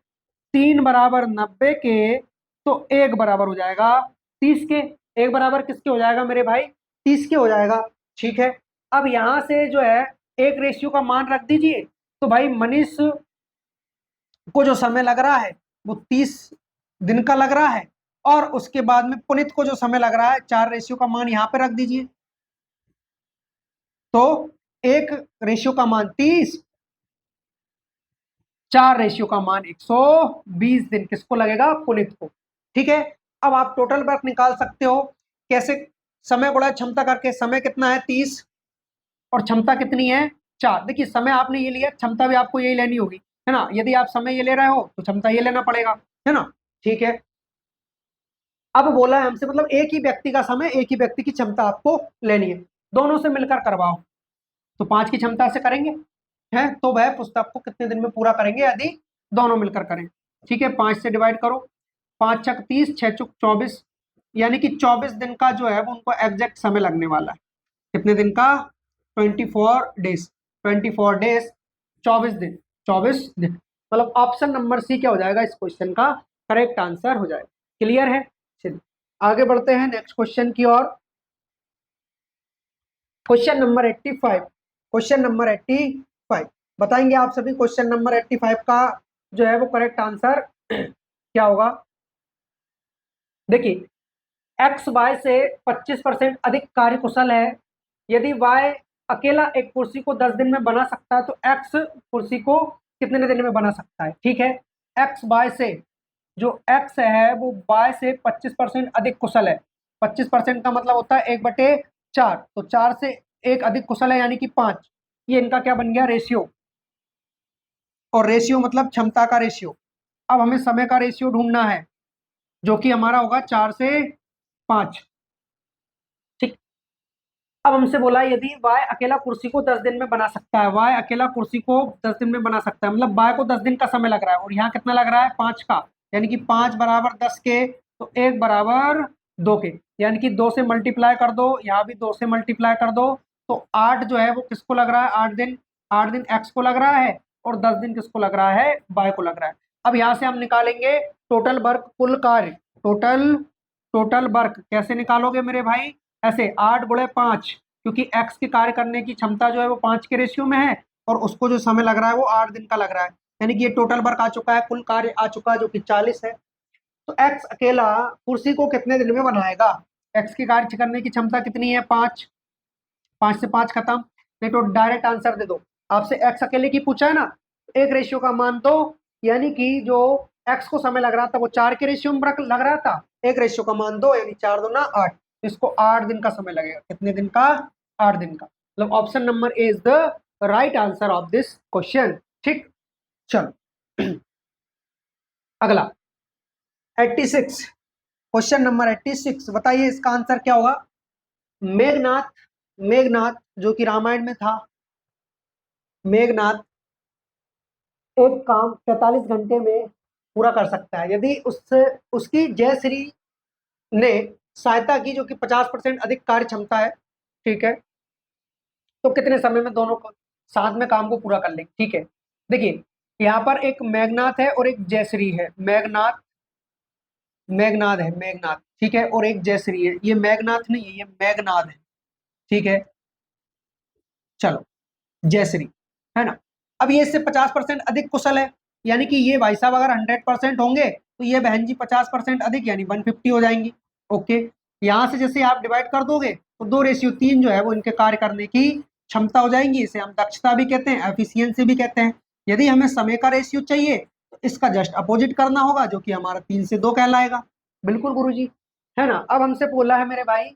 3 बराबर 90 के, तो 1 बराबर हो जाएगा 30 के। 1 बराबर किसके हो जाएगा मेरे भाई? 30 के हो जाएगा। ठीक है, अब यहां से जो है 1 रेशियो का मान रख दीजिए। तो भाई मनीष को जो समय लग रहा है वो 30 दिन का लग रहा है, और उसके बाद में पुनित को जो समय लग रहा है, 4 रेशियो का मान यहाँ पे रख दीजिए। तो 1 रेशियो का मान 30, 4 रेशियो का मान 120 दिन किसको लगेगा? पुनित को। ठीक है, अब आप टोटल वर्क निकाल सकते हो। कैसे? समय गुणा क्षमता करके। समय कितना है? 30, और क्षमता कितनी है? 4। देखिए, समय आपने ये लिया, क्षमता भी आपको यही लेनी होगी, है ना। यदि आप समय ये ले रहे हो तो क्षमता ये लेना पड़ेगा, है ना। ठीक है, अब बोला है हमसे, मतलब एक ही व्यक्ति का समय, एक ही व्यक्ति की क्षमता आपको लेनी है, दोनों से मिलकर करवाओ। तो 5 की क्षमता से करेंगे, है, तो वह पुस्तक को कितने दिन में पूरा करेंगे यदि दोनों मिलकर करें? ठीक है, 5 से डिवाइड करो। 5 छक 30, 6 चुक 24, यानी कि 24 दिन का जो है वो उनको एग्जैक्ट समय लगने वाला है। कितने दिन का? 24 डेज। 24 डेज, 24 दिन। 24 दिन, मतलब ऑप्शन नंबर सी क्या हो जाएगा इस क्वेश्चन का? करेक्ट आंसर हो जाएगा। क्लियर है? चलिए आगे बढ़ते हैं नेक्स्ट क्वेश्चन की ओर। Question number 85। क्वेश्चन नंबर 85 बताएंगे आप सभी। क्वेश्चन नंबर 85 का जो है वो करेक्ट आंसर क्या होगा? देखिए, एक्स वाई से 25% अधिक कार्यकुशल है। यदि वाई अकेला एक कुर्सी को 10 दिन में बना सकता है, तो एक्स कुर्सी को कितने दिन में बना सकता है? ठीक है, एक्स वाई से, जो एक्स है वो वाई से 25% अधिक कुशल है। 25% का मतलब होता है 1/4, तो 4 से 1 अधिक कुशल है, यानी कि 5। ये इनका क्या बन गया? रेशियो। और रेशियो मतलब क्षमता का रेशियो। अब हमें समय का रेशियो ढूंढना है, जो कि हमारा होगा 4 से 5। ठीक, अब हमसे बोला है, यदि वाई अकेला कुर्सी को 10 दिन में बना सकता है, वाई अकेला कुर्सी को 10 दिन में बना सकता है, मतलब वाई को 10 दिन का समय लग रहा है, और यहाँ कितना लग रहा है? 5 का। यानी कि 5 बराबर 10 के, तो 1 बराबर 2 के, यानी कि 2 से मल्टीप्लाई कर दो, यहाँ भी 2 से मल्टीप्लाई कर दो। तो 8 जो है वो किसको लग रहा है? 8 दिन। 8 दिन एक्स को लग रहा है, और 10 दिन किसको लग रहा है? वाई को लग रहा है। अब यहाँ से हम निकालेंगे टोटल वर्क, कुल कार्य। टोटल टोटल वर्क कैसे निकालोगे मेरे भाई? ऐसे 8 × 5, क्योंकि एक्स के कार्य करने की क्षमता जो है वो 5 के रेशियो में है, और उसको जो समय लग रहा है वो 8 दिन का लग रहा है। यानी कि ये टोटल वर्क आ चुका है, कुल कार्य आ चुका है, जो कि 40 है। तो एक्स अकेला कुर्सी को कितने दिन में बनाएगा? एक्स की कार्य करने की क्षमता कितनी है? 5। 5 से 5 खत्म। नहीं तो डायरेक्ट आंसर दे दो। आपसे एक्स अकेले की पूछा है ना, एक रेशियो का मान दो, यानी कि जो एक्स को समय लग रहा था वो 4 के रेशियो में लग रहा था, एक रेशियो का मान दो, यानी 4 दूना 8। इसको 8 दिन का समय लगेगा। कितने दिन का? 8 दिन का। मतलब option number A is the right answer of this question. ठीक, चलो अगला 86। क्वेश्चन नंबर 86 बताइए, इसका आंसर क्या होगा? मेघनाथ, मेघनाथ जो कि रामायण में था, मेघनाथ एक काम 45 घंटे में पूरा कर सकता है, यदि उससे उसकी जयश्री ने सहायता की, जो कि 50% अधिक कार्य क्षमता है। ठीक है, तो कितने समय में दोनों को साथ में काम को पूरा कर लेंगे। ठीक है, देखिए यहाँ पर एक मेघनाथ है और एक जयश्री है। मेघनाथ, मेघनाद है, मेघनाथ, ठीक है, और एक जयश्री है। ये मेघनाथ नहीं है, ये मेघनाद है। ठीक है, चलो, जयश्री, है ना। अब ये इससे 50% अधिक कुशल है, यानी कि ये भाई साहब अगर 100% होंगे तो ये बहन जी 50% अधिक यानी 150 हो जाएंगी। ओके, यहां से जैसे आप डिवाइड कर दोगे तो 2:3 जो है वो इनके कार्य करने की क्षमता हो जाएंगी। इसे हम दक्षता भी कहते हैं, एफिशिएंसी भी कहते हैं। यदि हमें समय का रेशियो चाहिए तो इसका जस्ट अपोजिट करना होगा, जो कि हमारा 3 से 2 कहलाएगा। बिल्कुल गुरुजी, है ना। अब हमसे बोला है मेरे भाई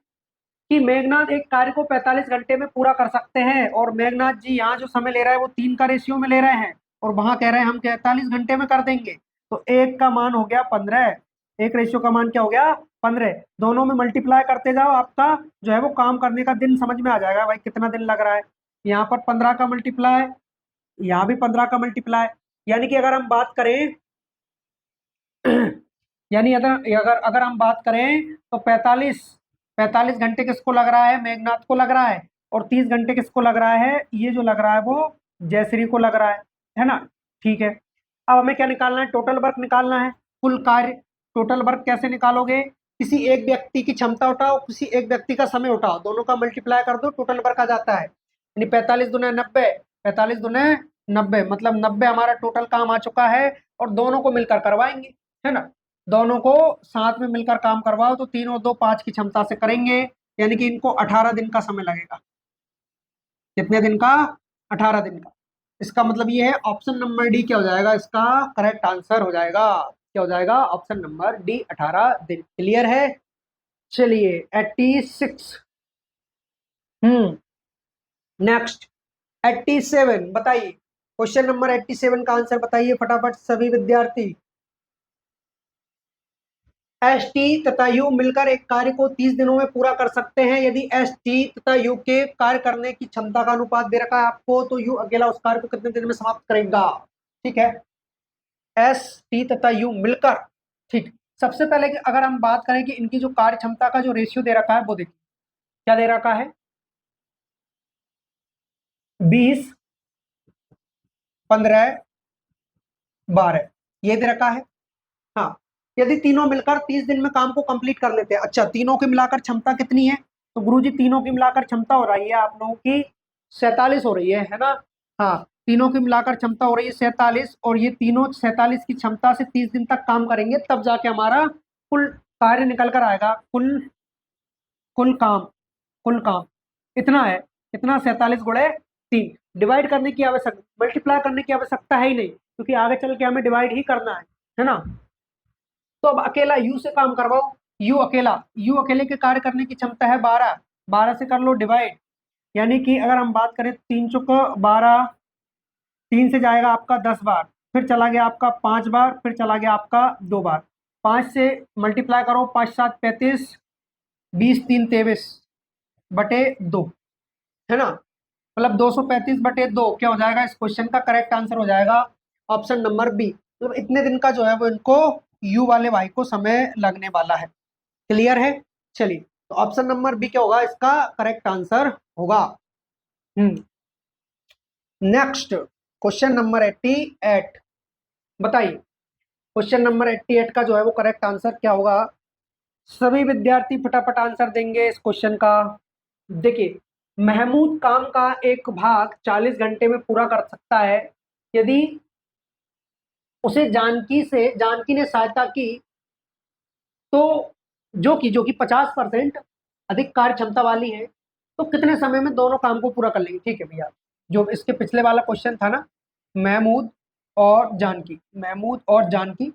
कि मेघनाथ एक कार्य को 45 घंटे में पूरा कर सकते हैं, और मेघनाथ जी यहाँ जो समय ले रहा है वो 3 का रेशियो में ले रहे हैं, और वहां कह रहे हैं हम 43 घंटे में कर देंगे। तो एक का मान हो गया 15, एक रेशियो का मान क्या हो गया 15। दोनों में मल्टीप्लाई करते जाओ, आपका जो है वो काम करने का दिन समझ में आ जाएगा भाई कितना दिन लग रहा है। यहाँ पर 15 का मल्टीप्लाई, यहाँ भी 15 का मल्टीप्लाई, यानी कि अगर हम बात करें यानी अगर अगर अगर हम बात करें तो 45 घंटे किसको लग रहा है, मेघनाथ को लग रहा है, और 30 घंटे किसको लग रहा है, ये जो लग रहा है वो जयश्री को लग रहा है ना। ठीक है, अब हमें क्या निकालना है, टोटल वर्क निकालना है, कुल कार्य। टोटल वर्क कैसे निकालोगे, किसी एक व्यक्ति की क्षमता उठाओ, किसी एक व्यक्ति का समय उठाओ, दोनों का मल्टीप्लाई कर दो, टोटल वर्क आ जाता है। यानी 45 दुने 90, 45 दुने 90, मतलब 90 हमारा टोटल काम आ चुका है, और दोनों को मिलकर करवाएंगे, है ना। दोनों को साथ में मिलकर काम करवाओ तो 3 और 2 5 की क्षमता से करेंगे, यानी कि इनको 18 दिन का समय लगेगा। कितने दिन का, 18 दिन का। इसका मतलब ये है ऑप्शन नंबर डी क्या हो जाएगा, इसका करेक्ट आंसर हो जाएगा। क्या हो जाएगा, ऑप्शन नंबर डी 18 दिन। क्लियर है, चलिए 86। नेक्स्ट 87 बताइए, क्वेश्चन नंबर 87 का आंसर बताइए फटाफट सभी विद्यार्थी। एस टी तथा यू मिलकर एक कार्य को 30 दिनों में पूरा कर सकते हैं। यदि एस टी तथा यू के कार्य करने की क्षमता का अनुपात दे रखा है आपको, तो यू अकेला उस कार्य को कितने दिन में समाप्त करेगा। ठीक है, एस टी तथा यू मिलकर। ठीक, सबसे पहले अगर हम बात करें कि इनकी जो कार्य क्षमता का जो रेशियो दे रखा है वो देखिए क्या दे रखा है, 20, 15, 12 ये दे रखा है। हाँ, यदि तीनों मिलकर 30 दिन में काम को कंप्लीट कर लेते हैं। अच्छा, तीनों की मिलाकर क्षमता कितनी है, तो गुरुजी तीनों की मिलाकर क्षमता हो रही है आप लोगों की 47 हो रही है ना। हाँ, तीनों की मिलाकर क्षमता हो रही है 47, और ये तीनों 47 की क्षमता से 30 दिन तक काम करेंगे, तब जाके हमारा कुल कार्य निकल कर आएगा। कुल कुल काम, कुल काम इतना है, इतना 47 गुणे 3। डिवाइड करने की आवश्यकता, मल्टीप्लाई करने की आवश्यकता है ही नहीं, क्योंकि आगे चल के हमें डिवाइड ही करना है ना। तो अब अकेला यू से काम करवाओ, यू अकेले के कार्य करने की क्षमता है 12, 12 से कर लो डिवाइड। यानी कि अगर हम बात करें 3 चुक 12, 3 से जाएगा आपका 10 बार, फिर चला गया आपका 5 बार, फिर चला गया आपका 2 बार। 5 से मल्टीप्लाई करो, 5 7 35, 20 3 23 बटे 2, है ना। मतलब 235 बटे 2 क्या हो जाएगा, इस क्वेश्चन का करेक्ट आंसर हो जाएगा ऑप्शन नंबर बी। मतलब इतने दिन का जो है वो इनको यू वाले भाई को समय लगने वाला है। क्लियर है, चलिए तो ऑप्शन नंबर बी क्या होगा, इसका करेक्ट आंसर होगा। नेक्स्ट क्वेश्चन नंबर 88 बताइए, क्वेश्चन नंबर 88 का जो है वो करेक्ट आंसर क्या होगा। सभी विद्यार्थी फटाफट आंसर देंगे इस क्वेश्चन का। देखिए, महमूद काम का एक भाग 40 घंटे में पूरा कर सकता है यदि उसे जानकी ने सहायता की, तो जो कि 50% अधिक कार्य क्षमता वाली है, तो कितने समय में दोनों काम को पूरा कर लेंगे। ठीक है भैया, जो इसके पिछले वाला क्वेश्चन था ना, महमूद महमूद और जानकी,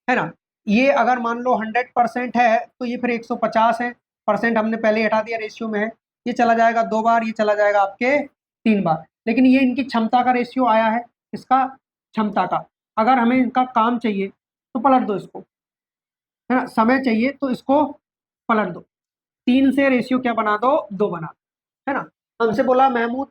है ना। ये अगर मान लो 100% है तो ये फिर 150 है, परसेंट हमने पहले ही हटा दिया, रेशियो में है। ये चला जाएगा 2 बार, ये चला जाएगा आपके 3 बार, लेकिन ये इनकी क्षमता का रेशियो आया है, इसका क्षमता का। अगर हमें इनका काम चाहिए तो पलट दो इसको, है ना, समय चाहिए तो इसको पलट दो, 3 से रेशियो क्या बना दो, 2 बना, है ना। हमसे बोला महमूद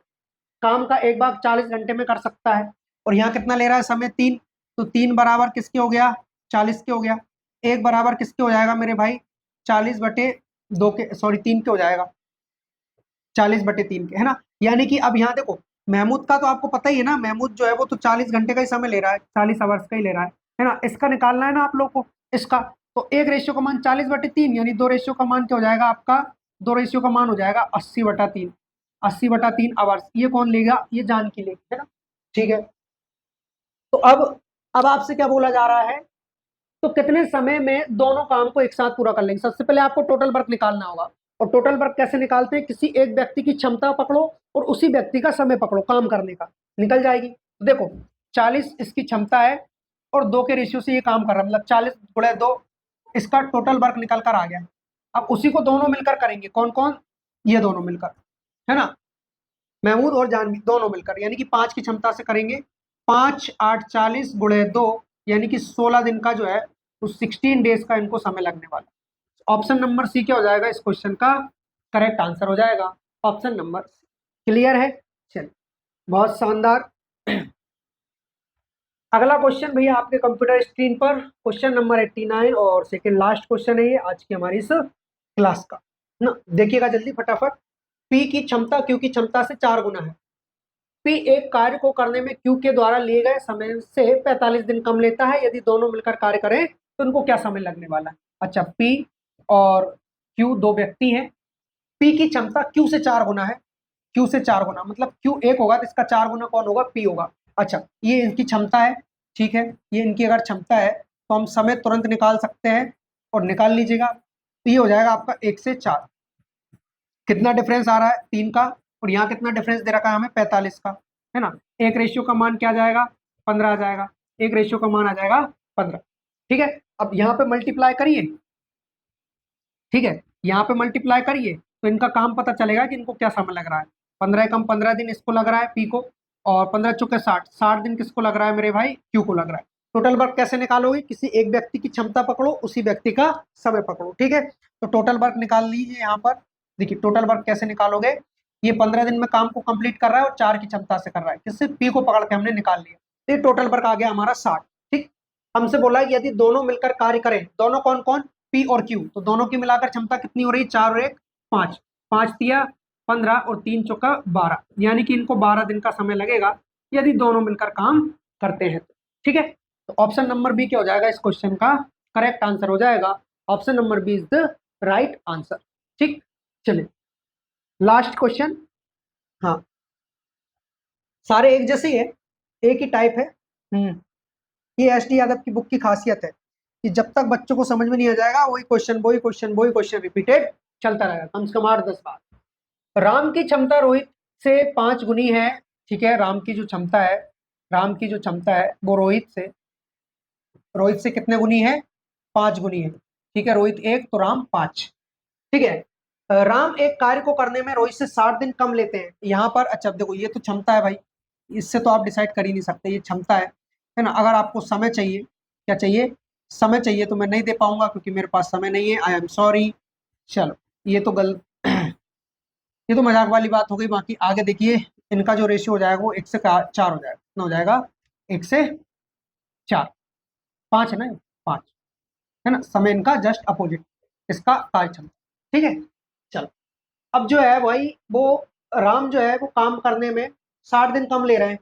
काम का एक भाग 40 घंटे में कर सकता है, और यहाँ कितना ले रहा है समय 3, तो 3 बराबर किसके हो गया, 40 के हो गया। एक बराबर किसके हो जाएगा मेरे भाई, 40 बटे 2 के, सॉरी 3 के हो जाएगा, 40 बटे 3 के, है ना। यानी कि अब यहाँ देखो, महमूद का तो आपको पता ही है ना, महमूद जो है वो तो 40 घंटे का ही समय ले रहा है, 40 आवर्स का ही ले रहा है ना। इसका निकालना है ना आप लोग को, इसका। तो एक रेशियो का मान 40/3, यानी दो रेशियो का मान क्या हो जाएगा आपका, दो रेशियो का मान हो जाएगा 80/3, 80/3 आवर्स। ये कौन लेगा, ये जान की लेगी, है ना। ठीक है, तो अब आपसे क्या बोला जा रहा है, तो कितने समय में दोनों काम को एक साथ पूरा कर लेंगे। सबसे पहले आपको टोटल वर्क निकालना होगा। और टोटल वर्क कैसे निकालते हैं, किसी एक व्यक्ति की क्षमता पकड़ो और उसी व्यक्ति का समय पकड़ो काम करने का, निकल जाएगी। तो देखो 40 इसकी क्षमता है और 2 के रेशियो से ये काम कर रहा है, मतलब 40 × 2 इसका टोटल वर्क निकल कर आ गया। अब उसी को दोनों मिलकर करेंगे, कौन कौन, ये दोनों मिलकर, है ना, महमूद और जानवी दोनों मिलकर, यानी कि 5 की क्षमता से करेंगे। 5 8 40 × 2, यानी कि 16 दिन का जो है, तो 16 डेज का इनको समय लगने वाला। ऑप्शन नंबर सी क्या हो जाएगा इस क्वेश्चन का करेक्ट आंसर हो जाएगा, ऑप्शन नंबर सी। क्लियर है, चलिए बहुत शानदार। अगला क्वेश्चन भैया आपके कंप्यूटर स्क्रीन पर, क्वेश्चन नंबर 89 और सेकंड लास्ट क्वेश्चन है ये आज की हमारी इस क्लास का ना। देखिएगा जल्दी फटाफट। पी की क्षमता क्यू की क्षमता से 4 गुना है। पी एक कार्य को करने में क्यू के द्वारा लिए गए समय से 45 दिन कम लेता है। यदि दोनों मिलकर कार्य करें तो उनको क्या समय लगने वाला है। अच्छा, पी और क्यू दो व्यक्ति हैं। पी की क्षमता क्यू से 4 गुना है। क्यू से 4 गुना मतलब क्यू एक होगा तो इसका 4 गुना कौन होगा, पी होगा। अच्छा, ये इनकी क्षमता है, ठीक है, ये इनकी अगर क्षमता है तो हम समय तुरंत निकाल सकते हैं और निकाल लीजिएगा। तो ये हो जाएगा आपका 1 से 4। कितना डिफरेंस आ रहा है, 3 का, और यहाँ कितना डिफरेंस दे रखा है हमें, 45 का, है ना। एक रेशियो का मान क्या आ जाएगा, 15 आ जाएगा। एक रेशियो का मान आ जाएगा 15। ठीक है, अब यहाँ पे मल्टीप्लाई करिए, ठीक है, यहाँ पे मल्टीप्लाई करिए तो इनका काम पता चलेगा कि इनको क्या समय लग रहा है। 15 कम 15 दिन इसको लग रहा है पी को, और 15 चौके 60, 60 दिन किसको लग रहा है मेरे भाई, क्यू को लग रहा है। टोटल वर्क कैसे निकालोगे, किसी एक व्यक्ति की क्षमता पकड़ो, उसी व्यक्ति का समय पकड़ो। ठीक है, तो टोटल वर्क निकाल लीजिए। यहाँ पर देखिए टोटल वर्क कैसे निकालोगे, ये 15 दिन में काम को कंप्लीट कर रहा है और 4 की क्षमता से कर रहा है, किससे, पी को पकड़ के हमने निकाल लिया। तो ये टोटल वर्क आ गया हमारा 60। ठीक, हमसे बोला है यदि दोनों मिलकर कार्य करें, दोनों कौन कौन, पी और क्यू, तो दोनों की मिलाकर क्षमता कितनी हो रही है, 4 और 1 5, 5 तिया 15 और 3 चौका 12, यानी कि इनको 12 दिन का समय लगेगा यदि दोनों मिलकर काम करते हैं। ठीक है, तो ऑप्शन नंबर बी क्या हो जाएगा इस क्वेश्चन का करेक्ट आंसर हो जाएगा, option number B is the right answer. ठीक, चलिए लास्ट क्वेश्चन। हाँ, सारे एक जैसे ही है, एक ही टाइप है। ये एस डी यादव की बुक की खासियत है कि जब तक बच्चों को समझ में नहीं आ जाएगा वही क्वेश्चन वही क्वेश्चन वही क्वेश्चन रिपीटेड चलता रहेगा, कम से कम 8-10 बार। राम की क्षमता रोहित से 5 गुनी है। ठीक है, राम की जो क्षमता है, राम की जो क्षमता है वो रोहित से कितने गुनी है, 5 गुनी है। ठीक है, रोहित 1 तो राम 5। ठीक है, राम एक कार्य को करने में रोहित से 60 दिन कम लेते हैं। यहाँ पर अच्छा देखो, ये तो क्षमता है भाई, इससे तो आप डिसाइड कर ही नहीं सकते, ये क्षमता है ना। अगर आपको समय चाहिए, क्या चाहिए, समय चाहिए, तो मैं नहीं दे पाऊंगा क्योंकि मेरे पास समय नहीं है, आई एम सॉरी। चलो, ये तो गलत ये तो मजाक वाली बात हो गई। बाकी आगे देखिए, इनका जो रेशियो हो जाएगा वो 1 से 4 हो जाएगा, कितना हो जाएगा, 1 से 4, 5 है ना, 5 है ना। समय इनका जस्ट अपोजिट, इसका कार्य क्षमता। ठीक है, चलो अब जो है भाई वो राम जो है वो काम करने में 60 दिन कम ले रहे हैं,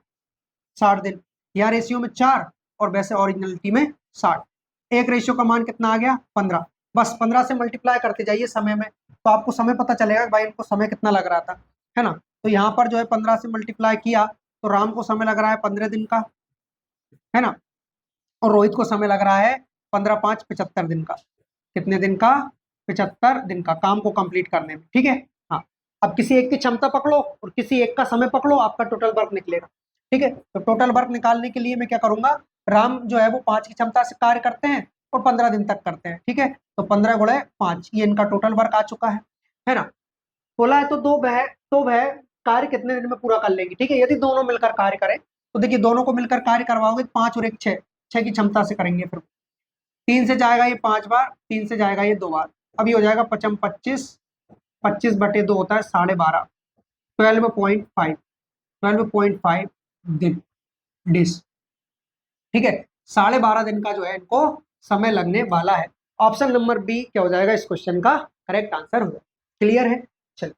60 दिन, या रेशियो में 4 और वैसे ओरिजिनलिटी में 60। एक रेशियो का मान कितना आ गया, 15। बस 15 से मल्टीप्लाई करते जाइए समय में, तो आपको समय पता चलेगा कि भाई इनको समय कितना लग रहा था, है ना। तो यहाँ पर जो है 15 से मल्टीप्लाई किया तो राम को समय लग रहा है 15 दिन का, है ना, और रोहित को समय लग रहा है 15 5 75 दिन का। कितने दिन का, 75 दिन का काम को कंप्लीट करने में। ठीक है, हाँ, अब किसी एक की क्षमता पकड़ो और किसी एक का समय पकड़ो, आपका टोटल वर्क निकलेगा। ठीक है, तो टोटल वर्क निकालने के लिए मैं क्या करूंगा, राम जो है वो 5 की क्षमता से कार्य करते हैं और 15 दिन तक करते हैं। ठीक है, तो 15 × 5 ये इनका टोटल वर्क आ चुका है ना। बोला है तो वह कार्य कितने दिन में पूरा कर लेंगे। ठीक है, यदि दोनों मिलकर कार्य करें, तो देखिए दोनों को मिलकर कार्य करवाओगे, 5 और 1 6, 6 की क्षमता से करेंगे। फिर 3 से जाएगा ये 5 बार, 3 से जाएगा ये 2 बार, अभी हो जाएगा 5 25, 25/2 होता है 12.5, 12.5, 12.5 दिन डिस। ठीक है, 12.5 दिन का जो है इनको समय लगने वाला है। ऑप्शन नंबर बी क्या हो जाएगा इस क्वेश्चन का करेक्ट आंसर हो जाएगा। क्लियर है, चलिए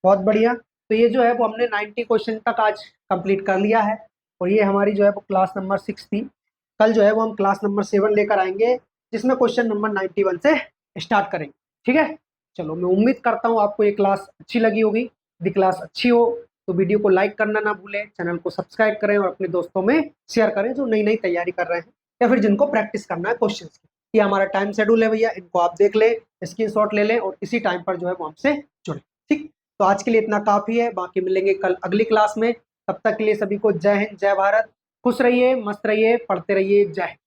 बहुत बढ़िया। तो ये जो है वो हमने 90 क्वेश्चन तक आज कंप्लीट कर लिया है, और ये हमारी जो है वो क्लास नंबर 6 थी। कल जो है वो हम क्लास नंबर 7 लेकर आएंगे, जिसमें क्वेश्चन नंबर 91 से स्टार्ट करेंगे। ठीक है, चलो मैं उम्मीद करता हूँ आपको ये क्लास अच्छी लगी होगी। यदि क्लास अच्छी हो तो वीडियो को लाइक करना ना भूलें, चैनल को सब्सक्राइब करें और अपने दोस्तों में शेयर करें जो नई नई तैयारी कर रहे हैं या फिर जिनको प्रैक्टिस करना है क्वेश्चन की। ये हमारा टाइम शेड्यूल है भैया, इनको आप देख लें, स्क्रीनशॉट ले लें और इसी टाइम पर जो है वो हमसे जुड़े। ठीक, तो आज के लिए इतना काफी है, बाकी मिलेंगे कल अगली क्लास में। तब तक के लिए सभी को जय हिंद, जय भारत, खुश रहिए, मस्त रहिए, पढ़ते रहिए, जय हिंद।